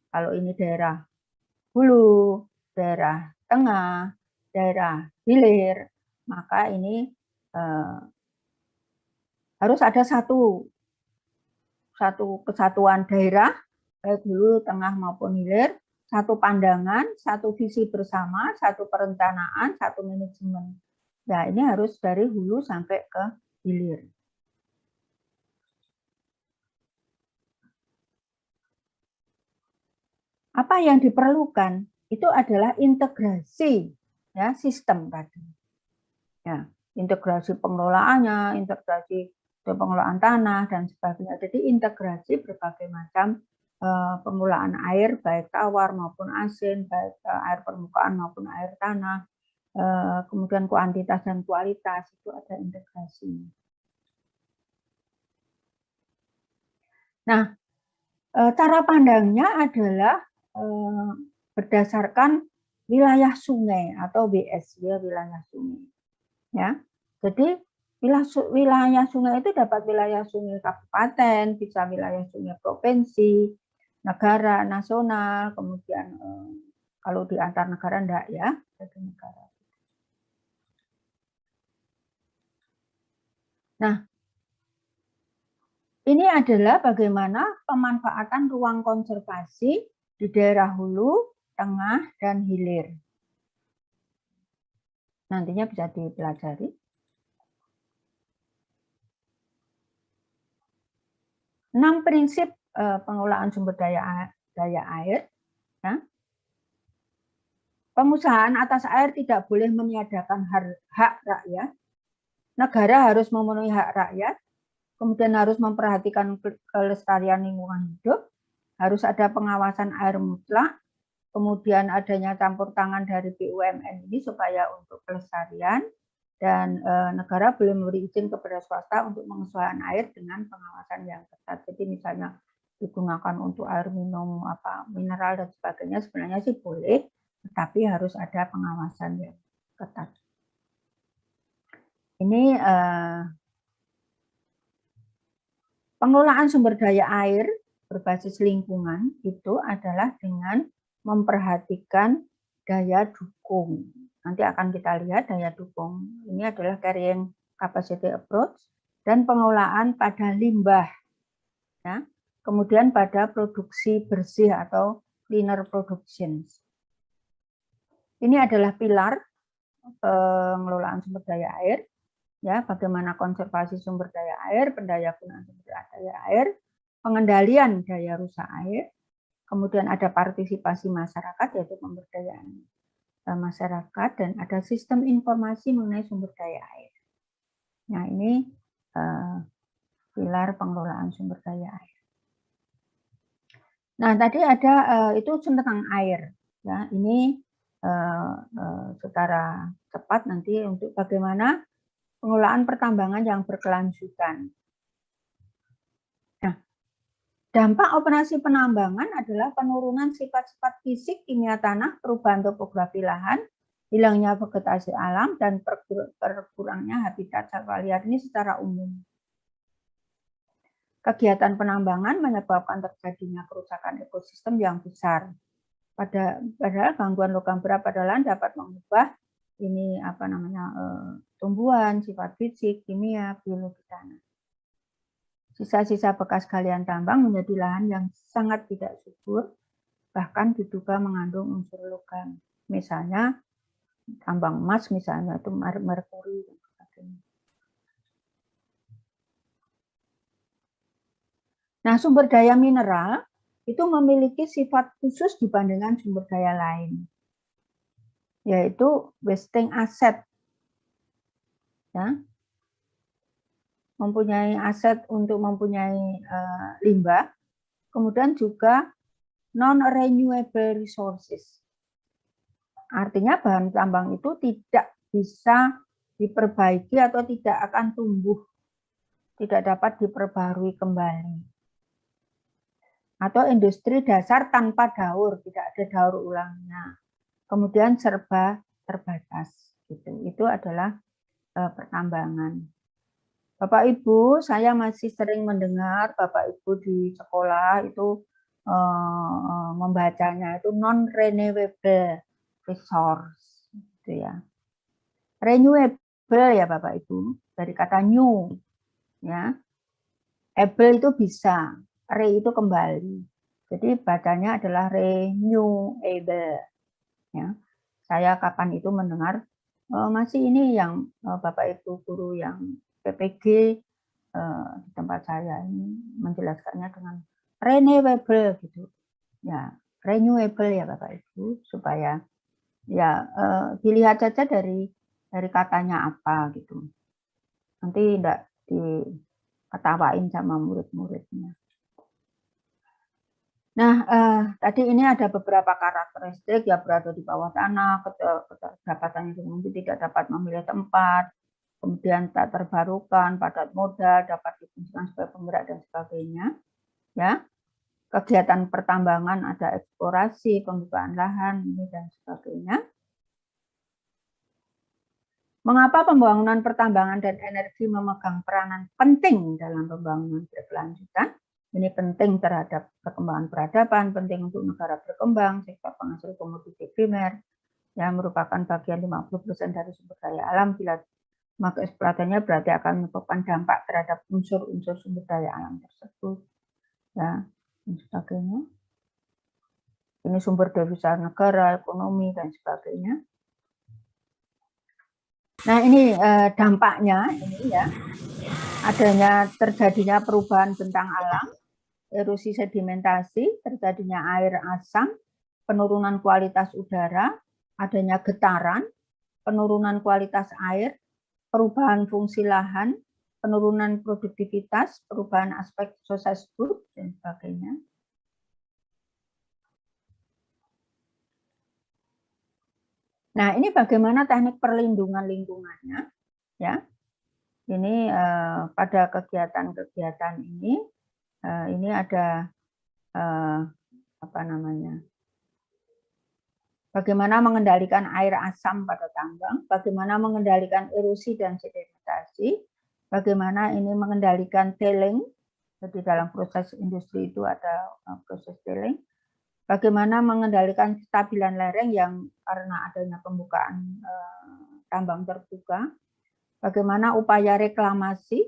kalau ini daerah hulu, daerah tengah, daerah hilir, maka ini harus ada satu kesatuan daerah, baik hulu, tengah maupun hilir, satu pandangan, satu visi bersama, satu perencanaan, satu manajemen. Nah, ini harus dari hulu sampai ke hilir. Apa yang diperlukan itu adalah integrasi, ya, sistem tadi. Ya, integrasi pengelolaannya, integrasi pengelolaan tanah dan sebagainya. Jadi integrasi berbagai macam pengelolaan air, baik tawar maupun asin, baik air permukaan maupun air tanah, kemudian kuantitas dan kualitas, itu ada integrasi. Nah, cara pandangnya adalah berdasarkan wilayah sungai atau WS, ya, wilayah sungai. Ya, jadi wilayah sungai itu dapat wilayah sungai kabupaten, bisa wilayah sungai provinsi, negara, nasional, kemudian kalau di antar negara enggak, ya, satu negara. Nah, ini adalah bagaimana pemanfaatan ruang konservasi di daerah hulu, tengah, dan hilir. Nantinya bisa dipelajari. Enam prinsip pengelolaan sumber daya air. Ya. Pengusahaan atas air tidak boleh meniadakan hak rakyat. Negara harus memenuhi hak rakyat. Kemudian harus memperhatikan kelestarian lingkungan hidup. Harus ada pengawasan air mutlak. Kemudian adanya campur tangan dari BUMN ini supaya untuk kelestarian. Dan negara boleh memberi izin kepada swasta untuk pengelolaan air dengan pengawasan yang ketat. Jadi misalnya digunakan untuk air minum, mineral dan sebagainya, sebenarnya sih boleh, tetapi harus ada pengawasan yang ketat. Ini pengelolaan sumber daya air berbasis lingkungan itu adalah dengan memperhatikan daya dukung. Nanti akan kita lihat daya dukung. Ini adalah carrying capacity approach dan pengelolaan pada limbah. Ya. Kemudian pada produksi bersih atau cleaner productions. Ini adalah pilar pengelolaan sumber daya air. Ya, bagaimana konservasi sumber daya air, pendayagunaan sumber daya air, pengendalian daya rusak air, kemudian ada partisipasi masyarakat yaitu pemberdayaan masyarakat, dan ada sistem informasi mengenai sumber daya air. Nah, ini pilar pengelolaan sumber daya air. Nah, tadi ada itu tentang air, ya. Ini secara cepat nanti untuk bagaimana pengelolaan pertambangan yang berkelanjutan. Nah, dampak operasi penambangan adalah penurunan sifat-sifat fisik kimia tanah, perubahan topografi lahan, hilangnya vegetasi alam, dan berkurangnya habitat satwa liar ini secara umum. Kegiatan penambangan menyebabkan terjadinya kerusakan ekosistem yang besar. Padahal gangguan logam berat pada lahan dapat mengubah ini tumbuhan, sifat fisik, kimia, biologi tanah. Sisa-sisa bekas galian tambang menjadi lahan yang sangat tidak subur, bahkan diduga mengandung unsur logam. Misalnya tambang emas, misalnya itu merkuri dan sebagainya. Nah, sumber daya mineral itu memiliki sifat khusus dibandingkan sumber daya lain, yaitu wasting asset. Ya. Mempunyai aset untuk mempunyai limbah, kemudian juga non-renewable resources. Artinya bahan tambang itu tidak bisa diperbaiki atau tidak akan tumbuh, tidak dapat diperbarui kembali. Atau industri dasar tanpa daur, tidak ada daur ulangnya. Kemudian serba terbatas. Gitu. Itu adalah pertambangan. Bapak Ibu, saya masih sering mendengar Bapak Ibu di sekolah itu membacanya itu non-renewable resource, gitu ya. Renewable ya Bapak Ibu, dari kata new, ya. Able itu bisa, re itu kembali. Jadi bacanya adalah renewable. Ya. Saya kapan itu mendengar masih ini yang Bapak Ibu guru yang PPG di tempat saya ini menjelaskannya dengan renewable gitu. Ya, renewable ya Bapak Ibu supaya ya dilihat saja dari katanya apa gitu. Nanti tidak diketawain sama murid-muridnya. Nah, tadi ini ada beberapa karakteristik ya, berada di bawah tanah, keterdapatannya mungkin tidak dapat memilih tempat, kemudian tak terbarukan, padat modal, dapat difungsikan sebagai penggerak dan sebagainya. Ya, kegiatan pertambangan ada eksplorasi, pembukaan lahan ini dan sebagainya. Mengapa pembangunan pertambangan dan energi memegang peranan penting dalam pembangunan berkelanjutan? Ini penting terhadap perkembangan peradaban, penting untuk negara berkembang, sektor penghasil komoditi primer, yang merupakan bagian 50% dari sumber daya alam, bila maka eksploitasinya berarti akan menyebabkan dampak terhadap unsur-unsur sumber daya alam tersebut. Ya, dan sebagainya. Ini sumber devisa negara, ekonomi, dan sebagainya. Nah, ini dampaknya, ini ya, terjadinya perubahan bentang alam, erosi sedimentasi, terjadinya air asam, penurunan kualitas udara, adanya getaran, penurunan kualitas air, perubahan fungsi lahan, penurunan produktivitas, perubahan aspek sosial dan sebagainya. Nah, ini bagaimana teknik perlindungan lingkungannya, ya. Ini pada kegiatan-kegiatan ini ada bagaimana mengendalikan air asam pada tambang, bagaimana mengendalikan erosi dan sedimentasi, bagaimana ini mengendalikan tailing, jadi dalam proses industri itu ada proses tailing, bagaimana mengendalikan kestabilan lereng yang karena adanya pembukaan tambang terbuka, bagaimana upaya reklamasi,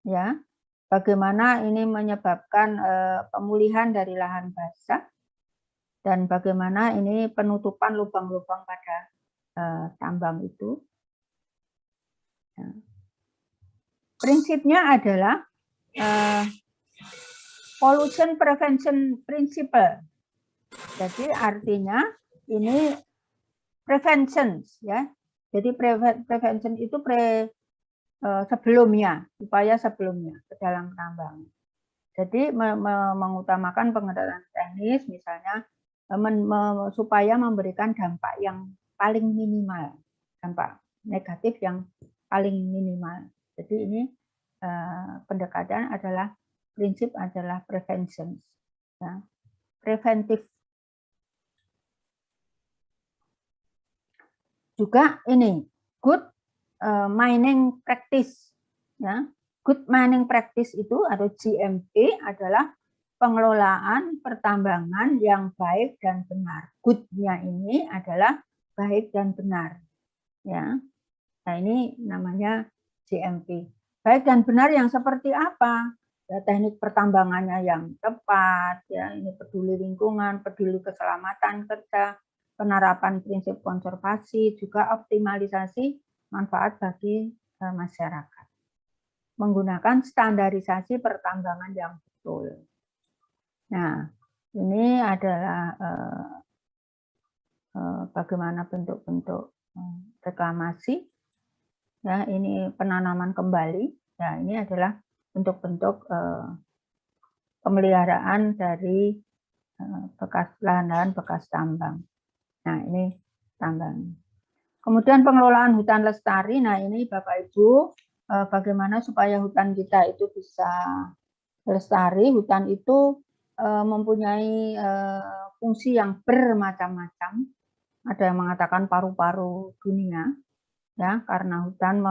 ya, bagaimana ini menyebabkan pemulihan dari lahan basah, dan bagaimana ini penutupan lubang-lubang pada tambang itu. Ya. Prinsipnya adalah pollution prevention principle. Jadi artinya ini prevention, ya. Jadi prevention itu sebelumnya, upaya sebelumnya ke dalam tambang. Jadi mengutamakan pengendalian teknis, misalnya supaya memberikan dampak yang paling minimal, dampak negatif yang paling minimal. Jadi ini pendekatan adalah prinsip adalah prevention, ya. Preventif. Juga ini good mining practice, ya. Good mining practice itu atau GMP adalah pengelolaan pertambangan yang baik dan benar. Good-nya ini adalah baik dan benar, ya. Nah, ini namanya GMP. Baik dan benar yang seperti apa? Ya, teknik pertambangannya yang tepat, ya, ini peduli lingkungan, peduli keselamatan kerja, penerapan prinsip konservasi, juga optimalisasi manfaat bagi masyarakat. Menggunakan standarisasi pertambangan yang betul. Nah, ini adalah bagaimana bentuk-bentuk reklamasi. Ya, ini penanaman kembali. Ya, ini adalah bentuk-bentuk pemeliharaan dari bekas lahan-lahan bekas tambang. Nah, ini tambang. Kemudian pengelolaan hutan lestari. Nah, ini Bapak Ibu, bagaimana supaya hutan kita itu bisa lestari. Hutan itu mempunyai fungsi yang bermacam-macam. Ada yang mengatakan paru-paru dunia, ya, karena hutan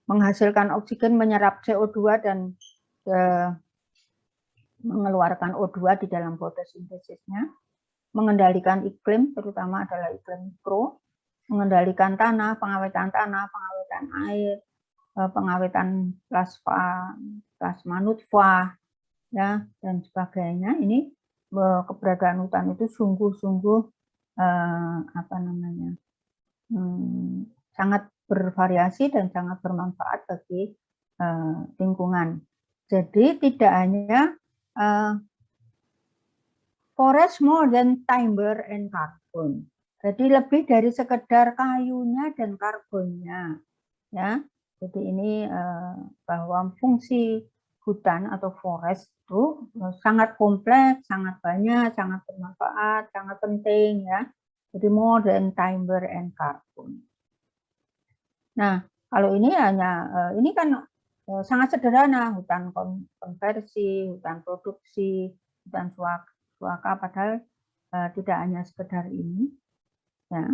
menghasilkan oksigen, menyerap CO2 dan mengeluarkan O2 di dalam fotosintesisnya, mengendalikan iklim, terutama adalah iklim mikro, mengendalikan tanah, pengawetan air, pengawetan plasma nutfah, ya, dan sebagainya. Ini keberadaan hutan itu sungguh-sungguh sangat bervariasi dan sangat bermanfaat bagi lingkungan. Jadi tidak hanya forest more than timber and carbon. Jadi lebih dari sekedar kayunya dan karbonnya, ya. Jadi ini bahwa fungsi hutan atau forest itu sangat kompleks, sangat banyak, sangat bermanfaat, sangat penting, ya. Jadi more than timber and carbon. Nah, kalau ini hanya ini kan sangat sederhana, hutan konversi, hutan produksi, hutan suaka, padahal tidak hanya sekedar ini, ya.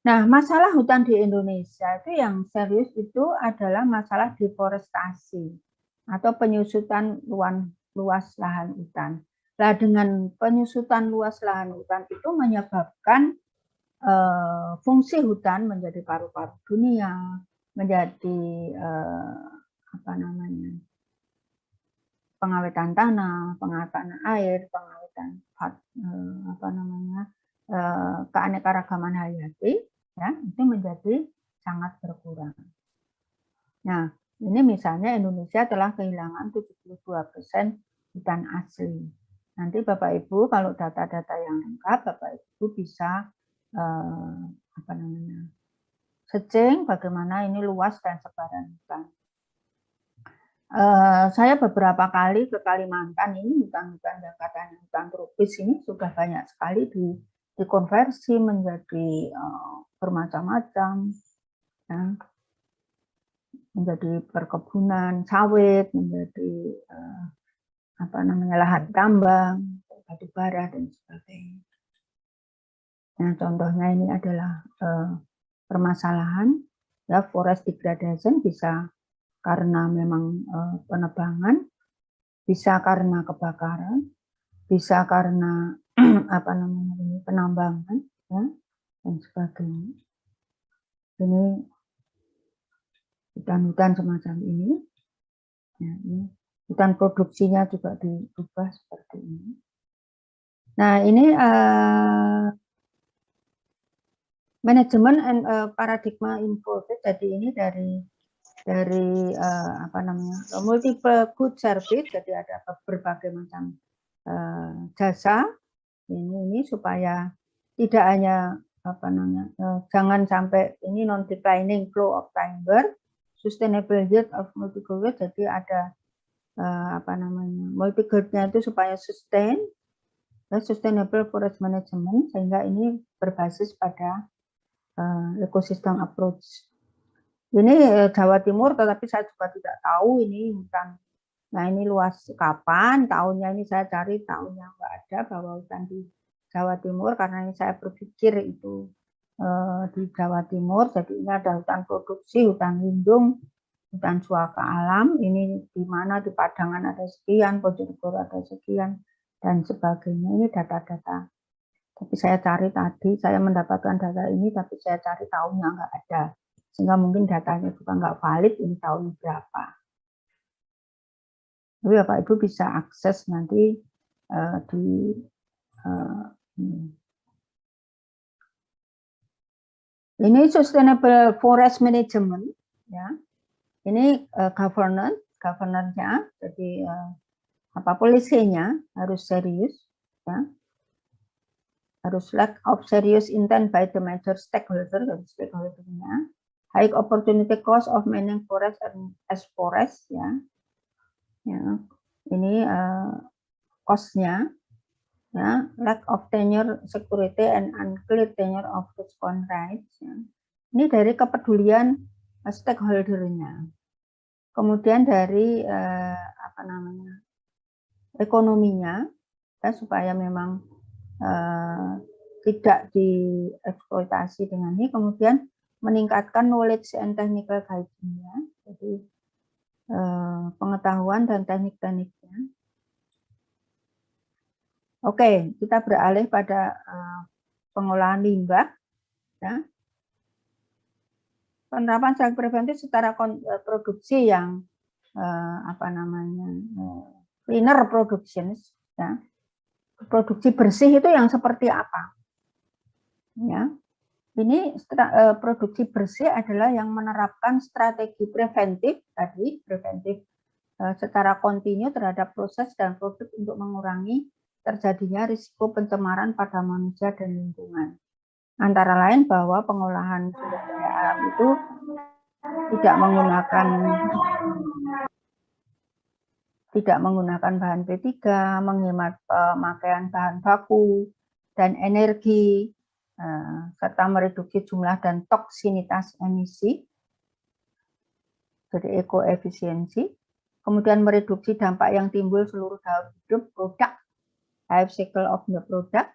Nah, masalah hutan di Indonesia itu yang serius itu adalah masalah deforestasi atau penyusutan luas lahan hutan. Nah, dengan penyusutan luas lahan hutan itu menyebabkan fungsi hutan menjadi paru-paru dunia, menjadi pengawetan tanah, pengawetan air, pengawetan keanekaragaman hayati, ya, itu menjadi sangat berkurang. Nah, ini misalnya Indonesia telah kehilangan 72% hutan asli. Nanti Bapak Ibu kalau data-data yang lengkap, Bapak Ibu bisa searching bagaimana ini luas dan sebaran hutan. Saya beberapa kali ke Kalimantan, ini hutan-hutan yang katanya hutan tropis ini sudah banyak sekali dikonversi menjadi bermacam-macam, ya, menjadi perkebunan sawit, menjadi lahan tambang, batu bara dan sebagainya. Nah, contohnya ini adalah permasalahan, ya, forest degradation bisa karena memang penebangan, bisa karena kebakaran, bisa karena penambangan, ya, dan sebagainya. Ini hutan-hutan semacam ini, ya, ini hutan produksinya juga diubah seperti ini. Nah, ini manajemen paradigma involved. Jadi ini dari multiple good service. Jadi ada berbagai macam jasa ini supaya tidak hanya jangan sampai ini non declining flow of timber, sustainable use of multiple. Jadi ada apa namanya, multi goal-nya itu supaya sustainable forest management, sehingga ini berbasis pada ecosystem approach. Ini Jawa Timur, tetapi saya juga tidak tahu ini hutan. Nah, ini luas kapan, tahunnya ini saya cari, tahunnya nggak ada bahwa hutan di Jawa Timur, karena ini saya berpikir itu di Jawa Timur. Jadi ini ada hutan produksi, hutan lindung, hutan suaka alam, ini di mana di Padangan ada sekian, Bojonegoro ada sekian, dan sebagainya. Ini data-data. Tapi saya cari tadi, saya mendapatkan data ini, tapi saya cari tahunnya nggak ada. Sehingga mungkin datanya juga nggak valid, ini tahun berapa. Jadi Bapak Ibu bisa akses nanti di ini sustainable forest management, ya. Ini governance-nya, jadi apa polisinya harus serius, ya. Harus lack of serious intent by the major stakeholder, dari stakeholdernya. High opportunity cost of mining forest as forest, ya. Ya, ini cost-nya, ya, lack of tenure security and unclear tenure of response rights. Ya. Ini dari kepedulian stakeholder-nya. Kemudian dari apa namanya, ekonominya, ya, supaya memang tidak dieksploitasi dengan ini. Kemudian meningkatkan knowledge and technical guidance-nya, jadi pengetahuan dan teknik-tekniknya. Oke, kita beralih pada pengolahan limbah. Ya. Penerapan strategi preventif secara produksi yang apa namanya, cleaner productions, ya. Produksi bersih itu yang seperti apa? Ya. Ini produksi bersih adalah yang menerapkan strategi preventif tadi, preventif secara kontinu terhadap proses dan produk untuk mengurangi terjadinya risiko pencemaran pada manusia dan lingkungan. Antara lain bahwa pengolahan sumber daya alam itu tidak menggunakan bahan P3, menghemat pemakaian bahan baku dan energi, serta mereduksi jumlah dan toksinitas emisi, jadi ekoefisiensi. Kemudian mereduksi dampak yang timbul seluruh daur hidup produk, life cycle of the product,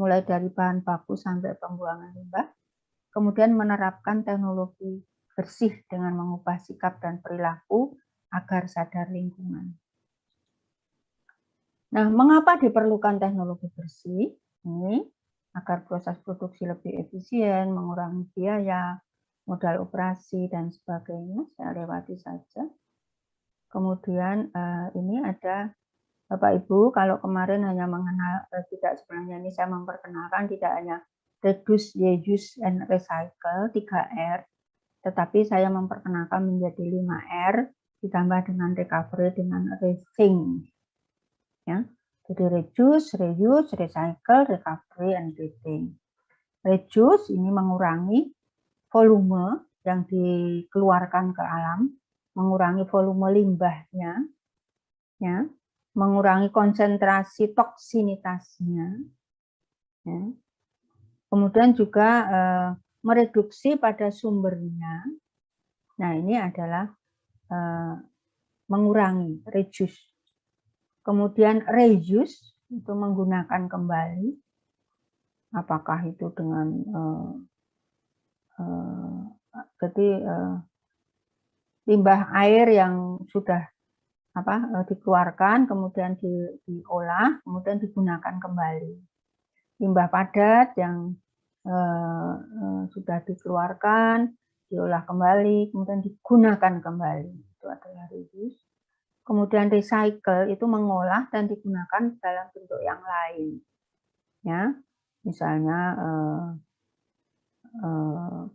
mulai dari bahan baku sampai pembuangan limbah. Kemudian menerapkan teknologi bersih dengan mengubah sikap dan perilaku agar sadar lingkungan. Nah, mengapa diperlukan teknologi bersih? Ini agar proses produksi lebih efisien, mengurangi biaya, modal operasi, dan sebagainya. Saya lewati saja. Kemudian ini ada Bapak Ibu, kalau kemarin hanya mengenal, tidak sebenarnya ini saya memperkenalkan tidak hanya reduce, reuse, and recycle, 3R, tetapi saya memperkenalkan menjadi 5R, ditambah dengan recovery, dengan rethink. Ya. Jadi reduce, reuse, recycle, recovery, and rethink. Reduce ini mengurangi volume yang dikeluarkan ke alam, mengurangi volume limbahnya, ya, mengurangi konsentrasi toksinitasnya, ya. Kemudian juga mereduksi pada sumbernya. Nah, ini adalah mengurangi, reduce. Kemudian reuse itu menggunakan kembali, apakah itu dengan jadi limbah air yang sudah dikeluarkan, kemudian diolah, kemudian digunakan kembali. Limbah padat yang sudah dikeluarkan, diolah kembali, kemudian digunakan kembali. Itu adalah reuse. Kemudian recycle itu mengolah dan digunakan dalam bentuk yang lain. Ya, misalnya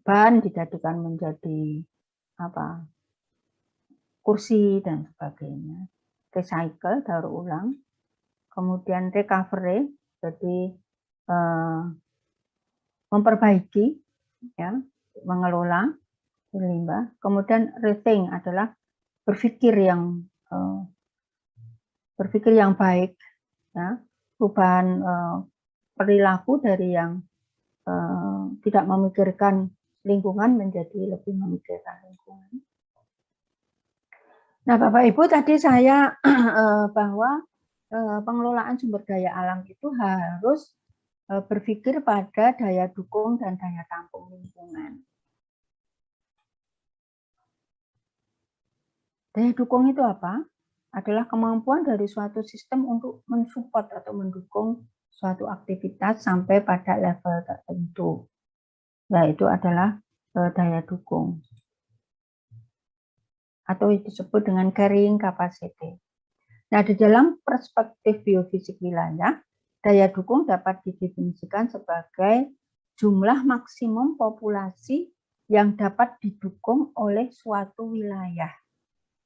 ban dijadikan menjadi kursi dan sebagainya. Recycle, daur ulang. Kemudian recovery, jadi memperbaiki, ya, mengelola limbah. Kemudian rethink adalah berpikir yang berpikir yang baik, ya, perubahan perilaku dari yang tidak memikirkan lingkungan menjadi lebih memikirkan lingkungan. Nah, Bapak Ibu, tadi saya bahwa pengelolaan sumber daya alam itu harus berpikir pada daya dukung dan daya tampung lingkungan. Daya dukung itu apa? Adalah kemampuan dari suatu sistem untuk mensupport atau mendukung suatu aktivitas sampai pada level tertentu. Yaitu adalah daya dukung. Atau disebut dengan carrying capacity. Nah, di dalam perspektif biofisik wilayah, daya dukung dapat didefinisikan sebagai jumlah maksimum populasi yang dapat didukung oleh suatu wilayah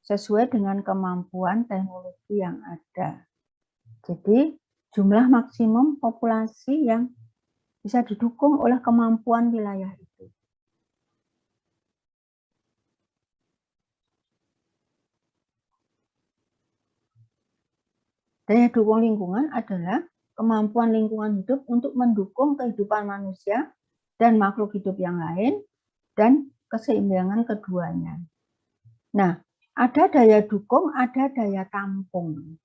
sesuai dengan kemampuan teknologi yang ada. Jadi, jumlah maksimum populasi yang bisa didukung oleh kemampuan wilayah itu. Daya dukung lingkungan adalah kemampuan lingkungan hidup untuk mendukung kehidupan manusia dan makhluk hidup yang lain dan keseimbangan keduanya. Nah, ada daya dukung, ada daya tampung.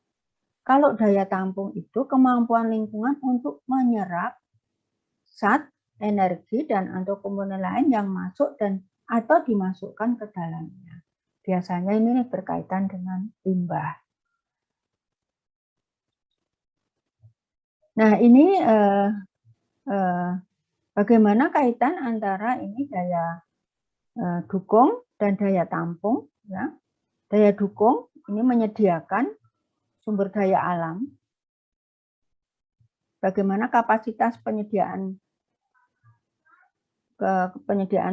Kalau daya tampung itu kemampuan lingkungan untuk menyerap zat, energi, dan atau komponen lain yang masuk dan atau dimasukkan ke dalamnya. Biasanya ini berkaitan dengan limbah. Nah, ini bagaimana kaitan antara ini daya dukung dan daya tampung. Ya. Daya dukung ini menyediakan sumber daya alam. Bagaimana kapasitas penyediaan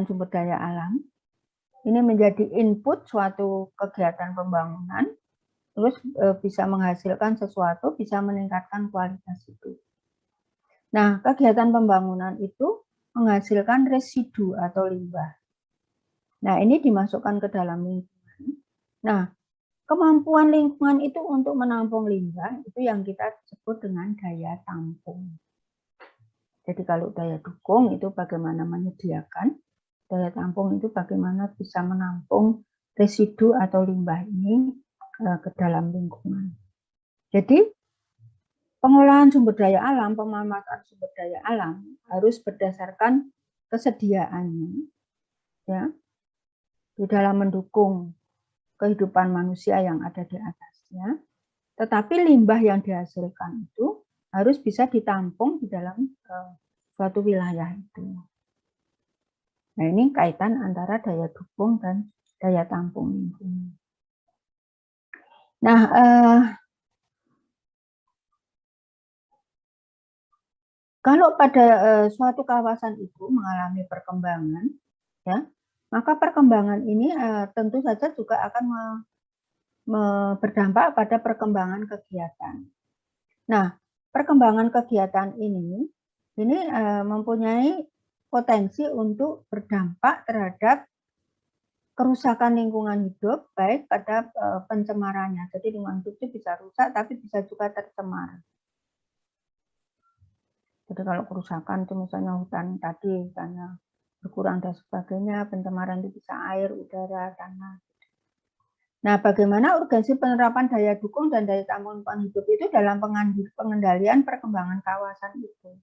sumber daya alam. Ini menjadi input suatu kegiatan pembangunan. Terus bisa menghasilkan sesuatu, bisa meningkatkan kualitas itu. Nah, kegiatan pembangunan itu menghasilkan residu atau limbah. Nah, ini dimasukkan ke dalam lingkungan. Nah, kemampuan lingkungan itu untuk menampung limbah, itu yang kita sebut dengan daya tampung. Jadi kalau daya dukung itu bagaimana menyediakan, daya tampung itu bagaimana bisa menampung residu atau limbah ini ke dalam lingkungan. Jadi pengolahan sumber daya alam, pemanfaatan sumber daya alam harus berdasarkan kesediaannya, ya, di dalam mendukung kehidupan manusia yang ada di atasnya. Tetapi limbah yang dihasilkan itu harus bisa ditampung di dalam suatu wilayah itu. Nah, ini kaitan antara daya dukung dan daya tampung lingkungan. Nah, kalau pada suatu kawasan itu mengalami perkembangan, ya, maka perkembangan ini tentu saja juga akan berdampak pada perkembangan kegiatan. Nah, perkembangan kegiatan ini mempunyai potensi untuk berdampak terhadap kerusakan lingkungan hidup, baik pada pencemarannya. Jadi lingkungan hidup itu bisa rusak, tapi bisa juga tercemar. Jadi kalau kerusakan itu misalnya hutan tadi, hutannya berkurang dan sebagainya, pencemaran itu bisa air, udara, tanah. Nah, bagaimana urgensi penerapan daya dukung dan daya tampung lingkungan hidup itu dalam pengendalian perkembangan kawasan itu.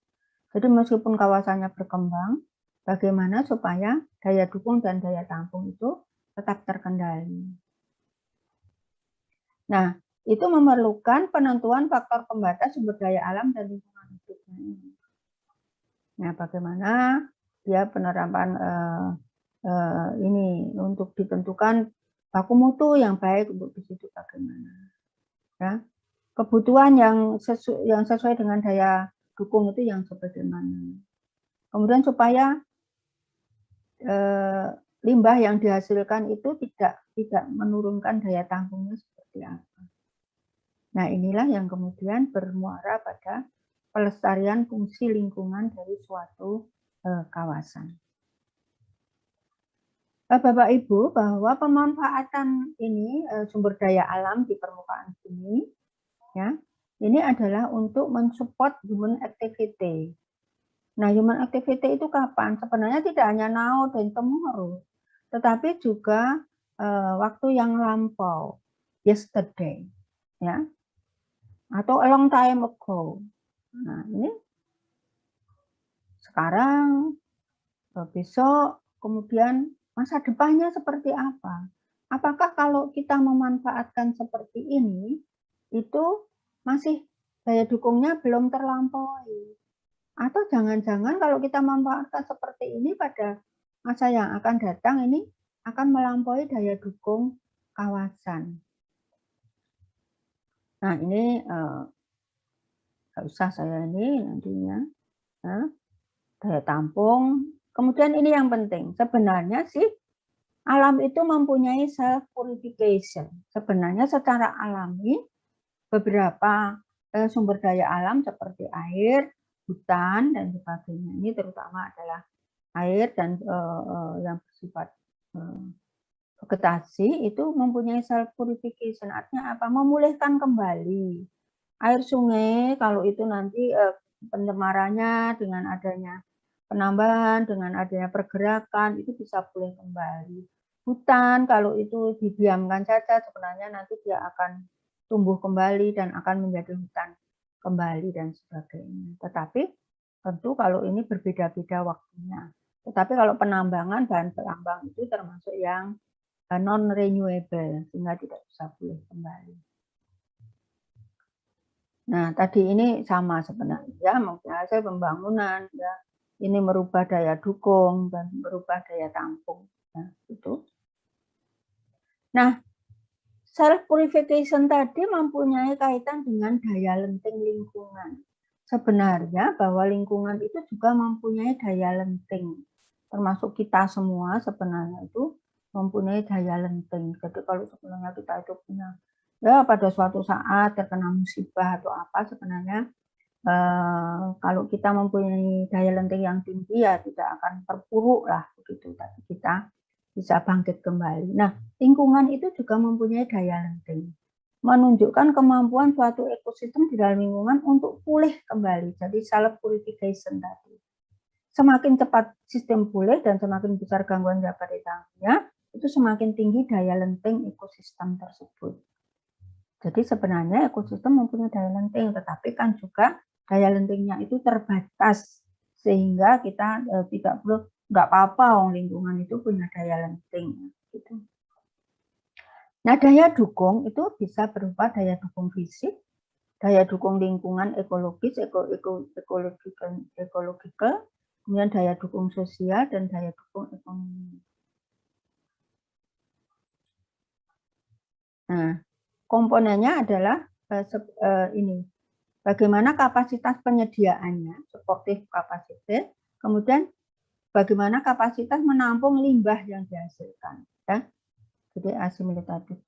Jadi meskipun kawasannya berkembang, bagaimana supaya daya dukung dan daya tampung itu tetap terkendali. Nah, itu memerlukan penentuan faktor pembatas sumber daya alam dan lingkungan hidupnya ini. Nah, bagaimana dia penerapan ini untuk ditentukan baku mutu yang baik untuk di situ bagaimana. Ya, kebutuhan yang sesuai dengan daya dukung itu yang sebagaimana. Kemudian supaya limbah yang dihasilkan itu tidak menurunkan daya tampungnya seperti apa. Nah, inilah yang kemudian bermuara pada pelestarian fungsi lingkungan dari suatu kawasan. Bapak Ibu, bahwa pemanfaatan ini sumber daya alam di permukaan bumi ini adalah untuk mensupport human activity. Nah, human activity itu kapan? Sebenarnya tidak hanya now dan tomorrow, tetapi juga waktu yang lampau, yesterday, ya, atau a long time ago. Nah, ini sekarang, besok, kemudian masa depannya seperti apa? Apakah kalau kita memanfaatkan seperti ini, itu masih daya dukungnya belum terlampaui? Atau jangan-jangan kalau kita memanfaatkan seperti ini pada masa yang akan datang ini akan melampaui daya dukung kawasan. Nah, ini nggak usah saya ini nantinya. Nah, daya tampung. Kemudian ini yang penting, sebenarnya sih alam itu mempunyai self purification. Sebenarnya secara alami beberapa sumber daya alam seperti air, hutan dan sebagainya ini terutama adalah air dan yang bersifat vegetasi itu mempunyai self purification. Artinya apa? Memulihkan kembali air sungai kalau itu nanti pencemarannya dengan adanya penambahan, dengan adanya pergerakan itu bisa pulih kembali. Hutan kalau itu didiamkan saja sebenarnya nanti dia akan tumbuh kembali dan akan menjadi hutan kembali dan sebagainya. Tetapi tentu kalau ini berbeda-beda waktunya. Tetapi kalau penambangan bahan tambang itu termasuk yang non renewable sehingga tidak bisa pulih kembali. Nah, tadi ini sama sebenarnya, mungkin hasil pembangunan, ya, ini merubah daya dukung dan merubah daya tampung, ya, itu. Nah, self purification tadi mempunyai kaitan dengan daya lenting lingkungan. Sebenarnya bahwa lingkungan itu juga mempunyai daya lenting, termasuk kita semua sebenarnya itu mempunyai daya lenting. Jadi kalau sebenarnya kita itu punya ya pada suatu saat terkena musibah atau apa sebenarnya kalau kita mempunyai daya lenting yang tinggi ya tidak akan terpuruk lah begitu, tapi kita bisa bangkit kembali. Nah, lingkungan itu juga mempunyai daya lenting, menunjukkan kemampuan suatu ekosistem di dalam lingkungan untuk pulih kembali. Jadi self purification tadi. Semakin cepat sistem pulih dan semakin besar gangguan dapat ditangani, itu semakin tinggi daya lenting ekosistem tersebut. Jadi sebenarnya ekosistem mempunyai daya lenting, tetapi kan juga daya lentingnya itu terbatas sehingga kita tidak perlu nggak apa-apa, lingkungan itu punya daya lenting. Gitu. Nah, daya dukung itu bisa berupa daya dukung fisik, daya dukung lingkungan ekologis, ekological, kemudian daya dukung sosial dan daya dukung ekonomi. Nah, komponennya adalah ini, bagaimana kapasitas penyediaannya, supportive capacity, kemudian bagaimana kapasitas menampung limbah yang dihasilkan, ya. Jadi assimilative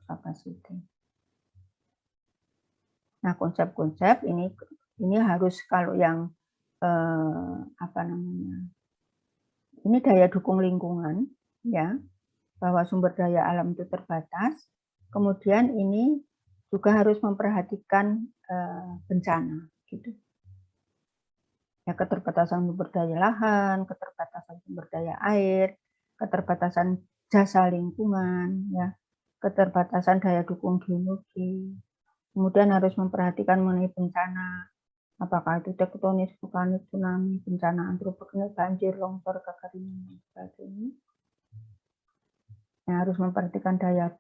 capacity. Nah, konsep-konsep ini harus kalau yang apa namanya, ini daya dukung lingkungan, ya, bahwa sumber daya alam itu terbatas. Kemudian ini juga harus memperhatikan bencana, gitu. Ya, keterbatasan sumber daya lahan, keterbatasan sumber daya air, keterbatasan jasa lingkungan, ya, keterbatasan daya dukung geologi. Kemudian harus memperhatikan mengenai bencana, apakah itu tektonis, vulkanik, tsunami, bencana antropogenik, banjir, longsor, kekeringan, dan sebagainya. Ya, harus memperhatikan daya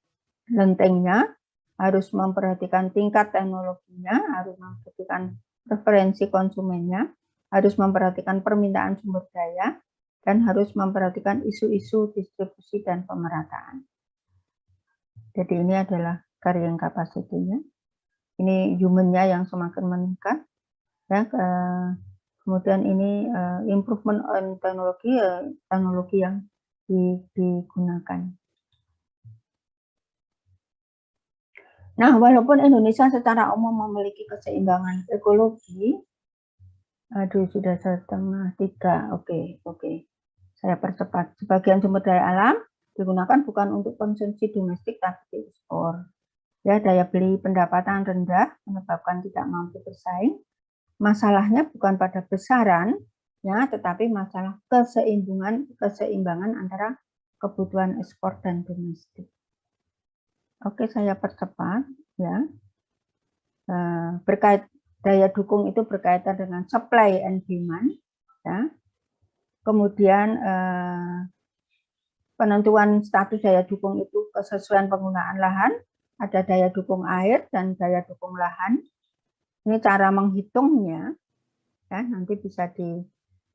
lentingnya, harus memperhatikan tingkat teknologinya, harus memperhatikan preferensi konsumennya, harus memperhatikan permintaan sumber daya, dan harus memperhatikan isu-isu distribusi dan pemerataan. Jadi ini adalah carrying capacity-nya. Ini human-nya yang semakin meningkat. Ya, kemudian ini improvement on teknologi, teknologi yang digunakan. Nah, walaupun Indonesia secara umum memiliki keseimbangan ekologi, aduh sudah 2:30, oke. Saya percepat. Sebagian sumber daya alam digunakan bukan untuk konsumsi domestik tapi diekspor. Ya, daya beli pendapatan rendah menyebabkan tidak mampu bersaing. Masalahnya bukan pada besaran, ya, tetapi masalah keseimbangan antara kebutuhan ekspor dan domestik. Oke, saya percepat, ya. Daya dukung itu berkaitan dengan supply and demand, ya. Kemudian penentuan status daya dukung itu kesesuaian penggunaan lahan, ada daya dukung air dan daya dukung lahan. Ini cara menghitungnya, ya, nanti bisa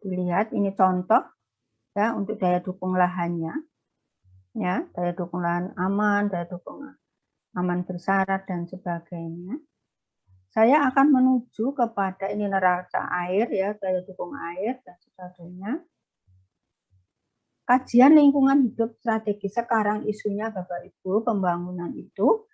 dilihat. Ini contoh, ya, untuk daya dukung lahannya, ya, daya dukung lahan aman, daya dukung aman bersyarat dan sebagainya. Saya akan menuju kepada ini neraca air, ya, daya dukung air dan sebagainya. Kajian lingkungan hidup strategis sekarang isunya Bapak Ibu, pembangunan itu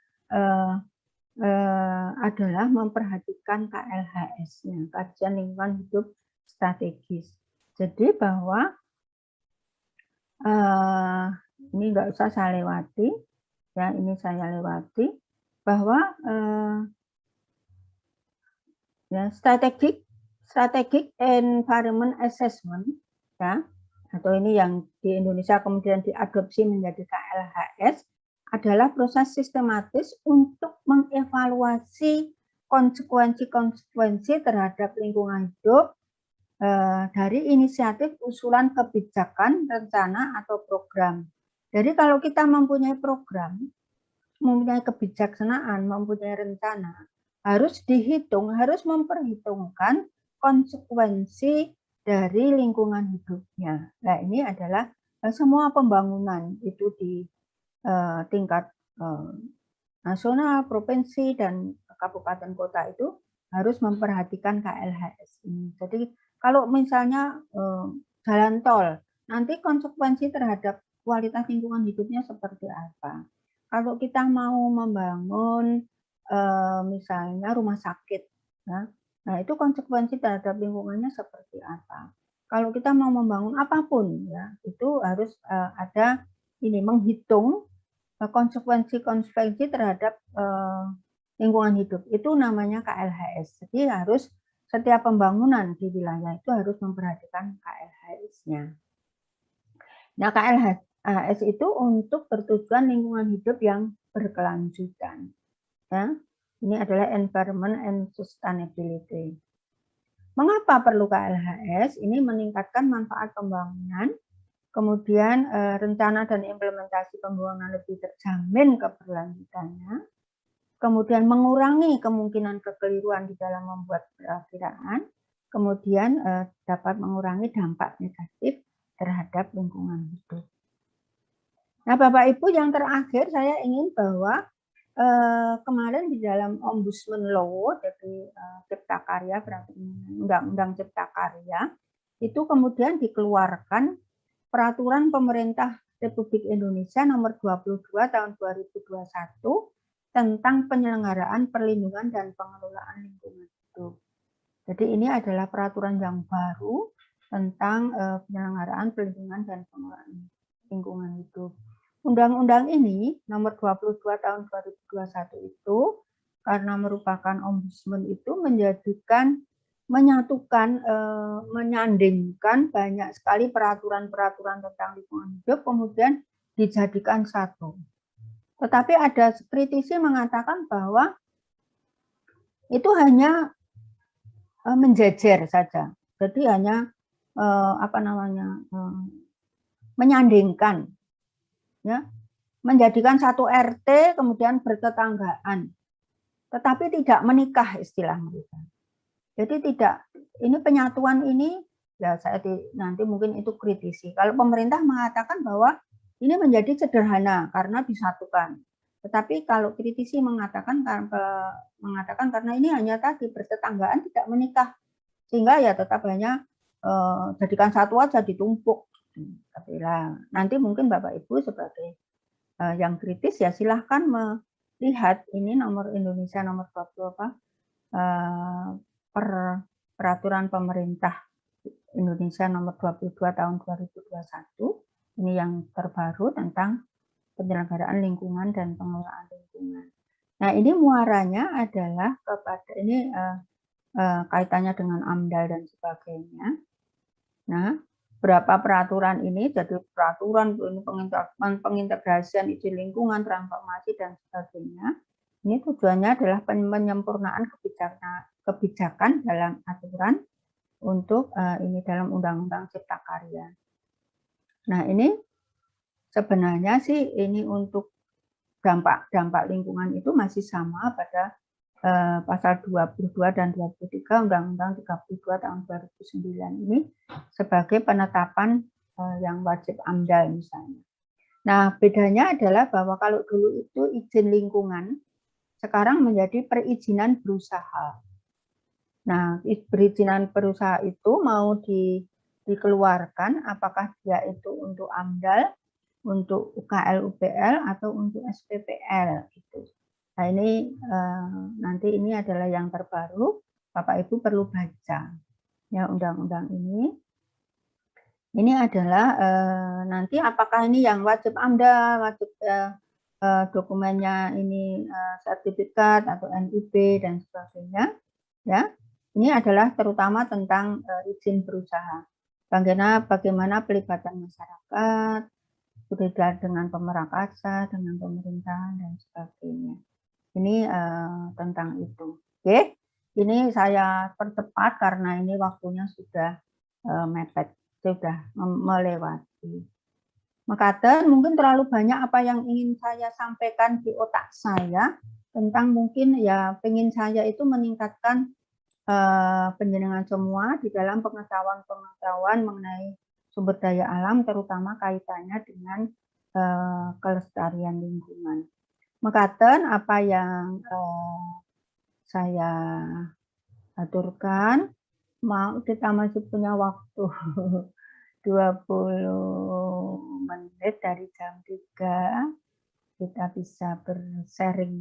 adalah memperhatikan KLHS-nya, kajian lingkungan hidup strategis. Jadi bahwa ini nggak usah saya lewati, ya, ini saya lewati, bahwa ya, strategic environment assessment, ya, atau ini yang di Indonesia kemudian diadopsi menjadi KLHS, adalah proses sistematis untuk mengevaluasi konsekuensi-konsekuensi terhadap lingkungan hidup dari inisiatif usulan kebijakan, rencana, atau program. Jadi kalau kita mempunyai program, mempunyai kebijaksanaan, mempunyai rencana, harus dihitung, harus memperhitungkan konsekuensi dari lingkungan hidupnya. Nah, ini adalah semua pembangunan itu di tingkat nasional, provinsi, dan kabupaten kota itu harus memperhatikan KLHS ini. Jadi kalau misalnya jalan tol, nanti konsekuensi terhadap kualitas lingkungan hidupnya seperti apa? Kalau kita mau membangun misalnya rumah sakit, ya, nah itu konsekuensi terhadap lingkungannya seperti apa? Kalau kita mau membangun apapun, ya, itu harus ada ini menghitung konsekuensi-konsekuensi terhadap lingkungan hidup. Itu namanya KLHS. Jadi harus setiap pembangunan di wilayah itu harus memperhatikan KLHS-nya. Nah, KLHS itu untuk bertujuan lingkungan hidup yang berkelanjutan. Ya, ini adalah environment and sustainability. Mengapa perlu KLHS? Ini meningkatkan manfaat pembangunan, kemudian rencana dan implementasi pembangunan lebih terjamin keberlanjutannya, kemudian mengurangi kemungkinan kekeliruan di dalam membuat perakiraan, kemudian dapat mengurangi dampak negatif terhadap lingkungan hidup. Nah, Bapak Ibu, yang terakhir saya ingin bahwa kemarin di dalam Ombudsman Law, jadi Cipta Karya, Undang-Undang Cipta Karya, itu kemudian dikeluarkan Peraturan Pemerintah Republik Indonesia Nomor 22 Tahun 2021 tentang penyelenggaraan perlindungan dan pengelolaan lingkungan hidup. Jadi ini adalah peraturan yang baru tentang penyelenggaraan perlindungan dan pengelolaan lingkungan hidup. Undang-undang ini nomor 22 tahun 2021 itu karena merupakan ombudsman itu menyandingkan banyak sekali peraturan-peraturan tentang lingkungan hidup kemudian dijadikan satu. Tetapi ada kritisi mengatakan bahwa itu hanya menjejer saja. Jadi hanya menyandingkan, ya, menjadikan satu RT kemudian bertetanggaan, tetapi tidak menikah istilah mereka. Jadi tidak, ini penyatuan ini, ya saya nanti mungkin itu kritisi. Kalau pemerintah mengatakan bahwa ini menjadi sederhana karena disatukan, tetapi kalau kritisi mengatakan karena ini hanya tadi bertetanggaan tidak menikah, sehingga ya tetap hanya jadikan satu aja ditumpuk. Tapi nanti mungkin Bapak Ibu sebagai yang kritis ya silahkan melihat ini nomor Indonesia nomor 20 Peraturan Pemerintah Indonesia nomor 22 tahun 2021 ini yang terbaru tentang penyelenggaraan lingkungan dan pengelolaan lingkungan. Nah, ini muaranya adalah kepada ini kaitannya dengan AMDAL dan sebagainya. Nah, berapa peraturan ini, jadi peraturan pengintegrasian izin lingkungan, transformasi, dan sebagainya. Ini tujuannya adalah penyempurnaan kebijakan dalam aturan untuk ini dalam Undang-Undang Cipta Karya. Nah, ini sebenarnya sih ini untuk dampak lingkungan itu masih sama pada pasal 22 dan 23 Undang-Undang 32 tahun 2009 ini sebagai penetapan yang wajib AMDAL misalnya. Nah, bedanya adalah bahwa kalau dulu itu izin lingkungan, sekarang menjadi perizinan berusaha. Nah, perizinan berusaha itu mau dikeluarkan apakah dia itu untuk AMDAL, untuk UKL UPL atau untuk SPPL gitu. Nah, ini nanti ini adalah yang terbaru, Bapak Ibu perlu baca ya undang-undang ini. Ini adalah nanti apakah ini yang wajib AMDAL, wajib dokumennya ini sertifikat atau NIB dan sebagainya ya. Ini adalah terutama tentang izin berusaha. Bagaimana pelibatan masyarakat, berbeda dengan pemerakasa, dengan pemerintahan dan sebagainya. Ini tentang itu. Oke, ini saya percepat karena ini waktunya sudah mepet, sudah melewati. Mekaten, mungkin terlalu banyak apa yang ingin saya sampaikan di otak saya tentang mungkin ya pengen saya itu meningkatkan penjenengan semua di dalam pengetahuan mengenai sumber daya alam, terutama kaitannya dengan kelestarian lingkungan. Mekaten apa yang saya aturkan, mau kita masih punya waktu 20 menit dari jam 3, kita bisa bersharing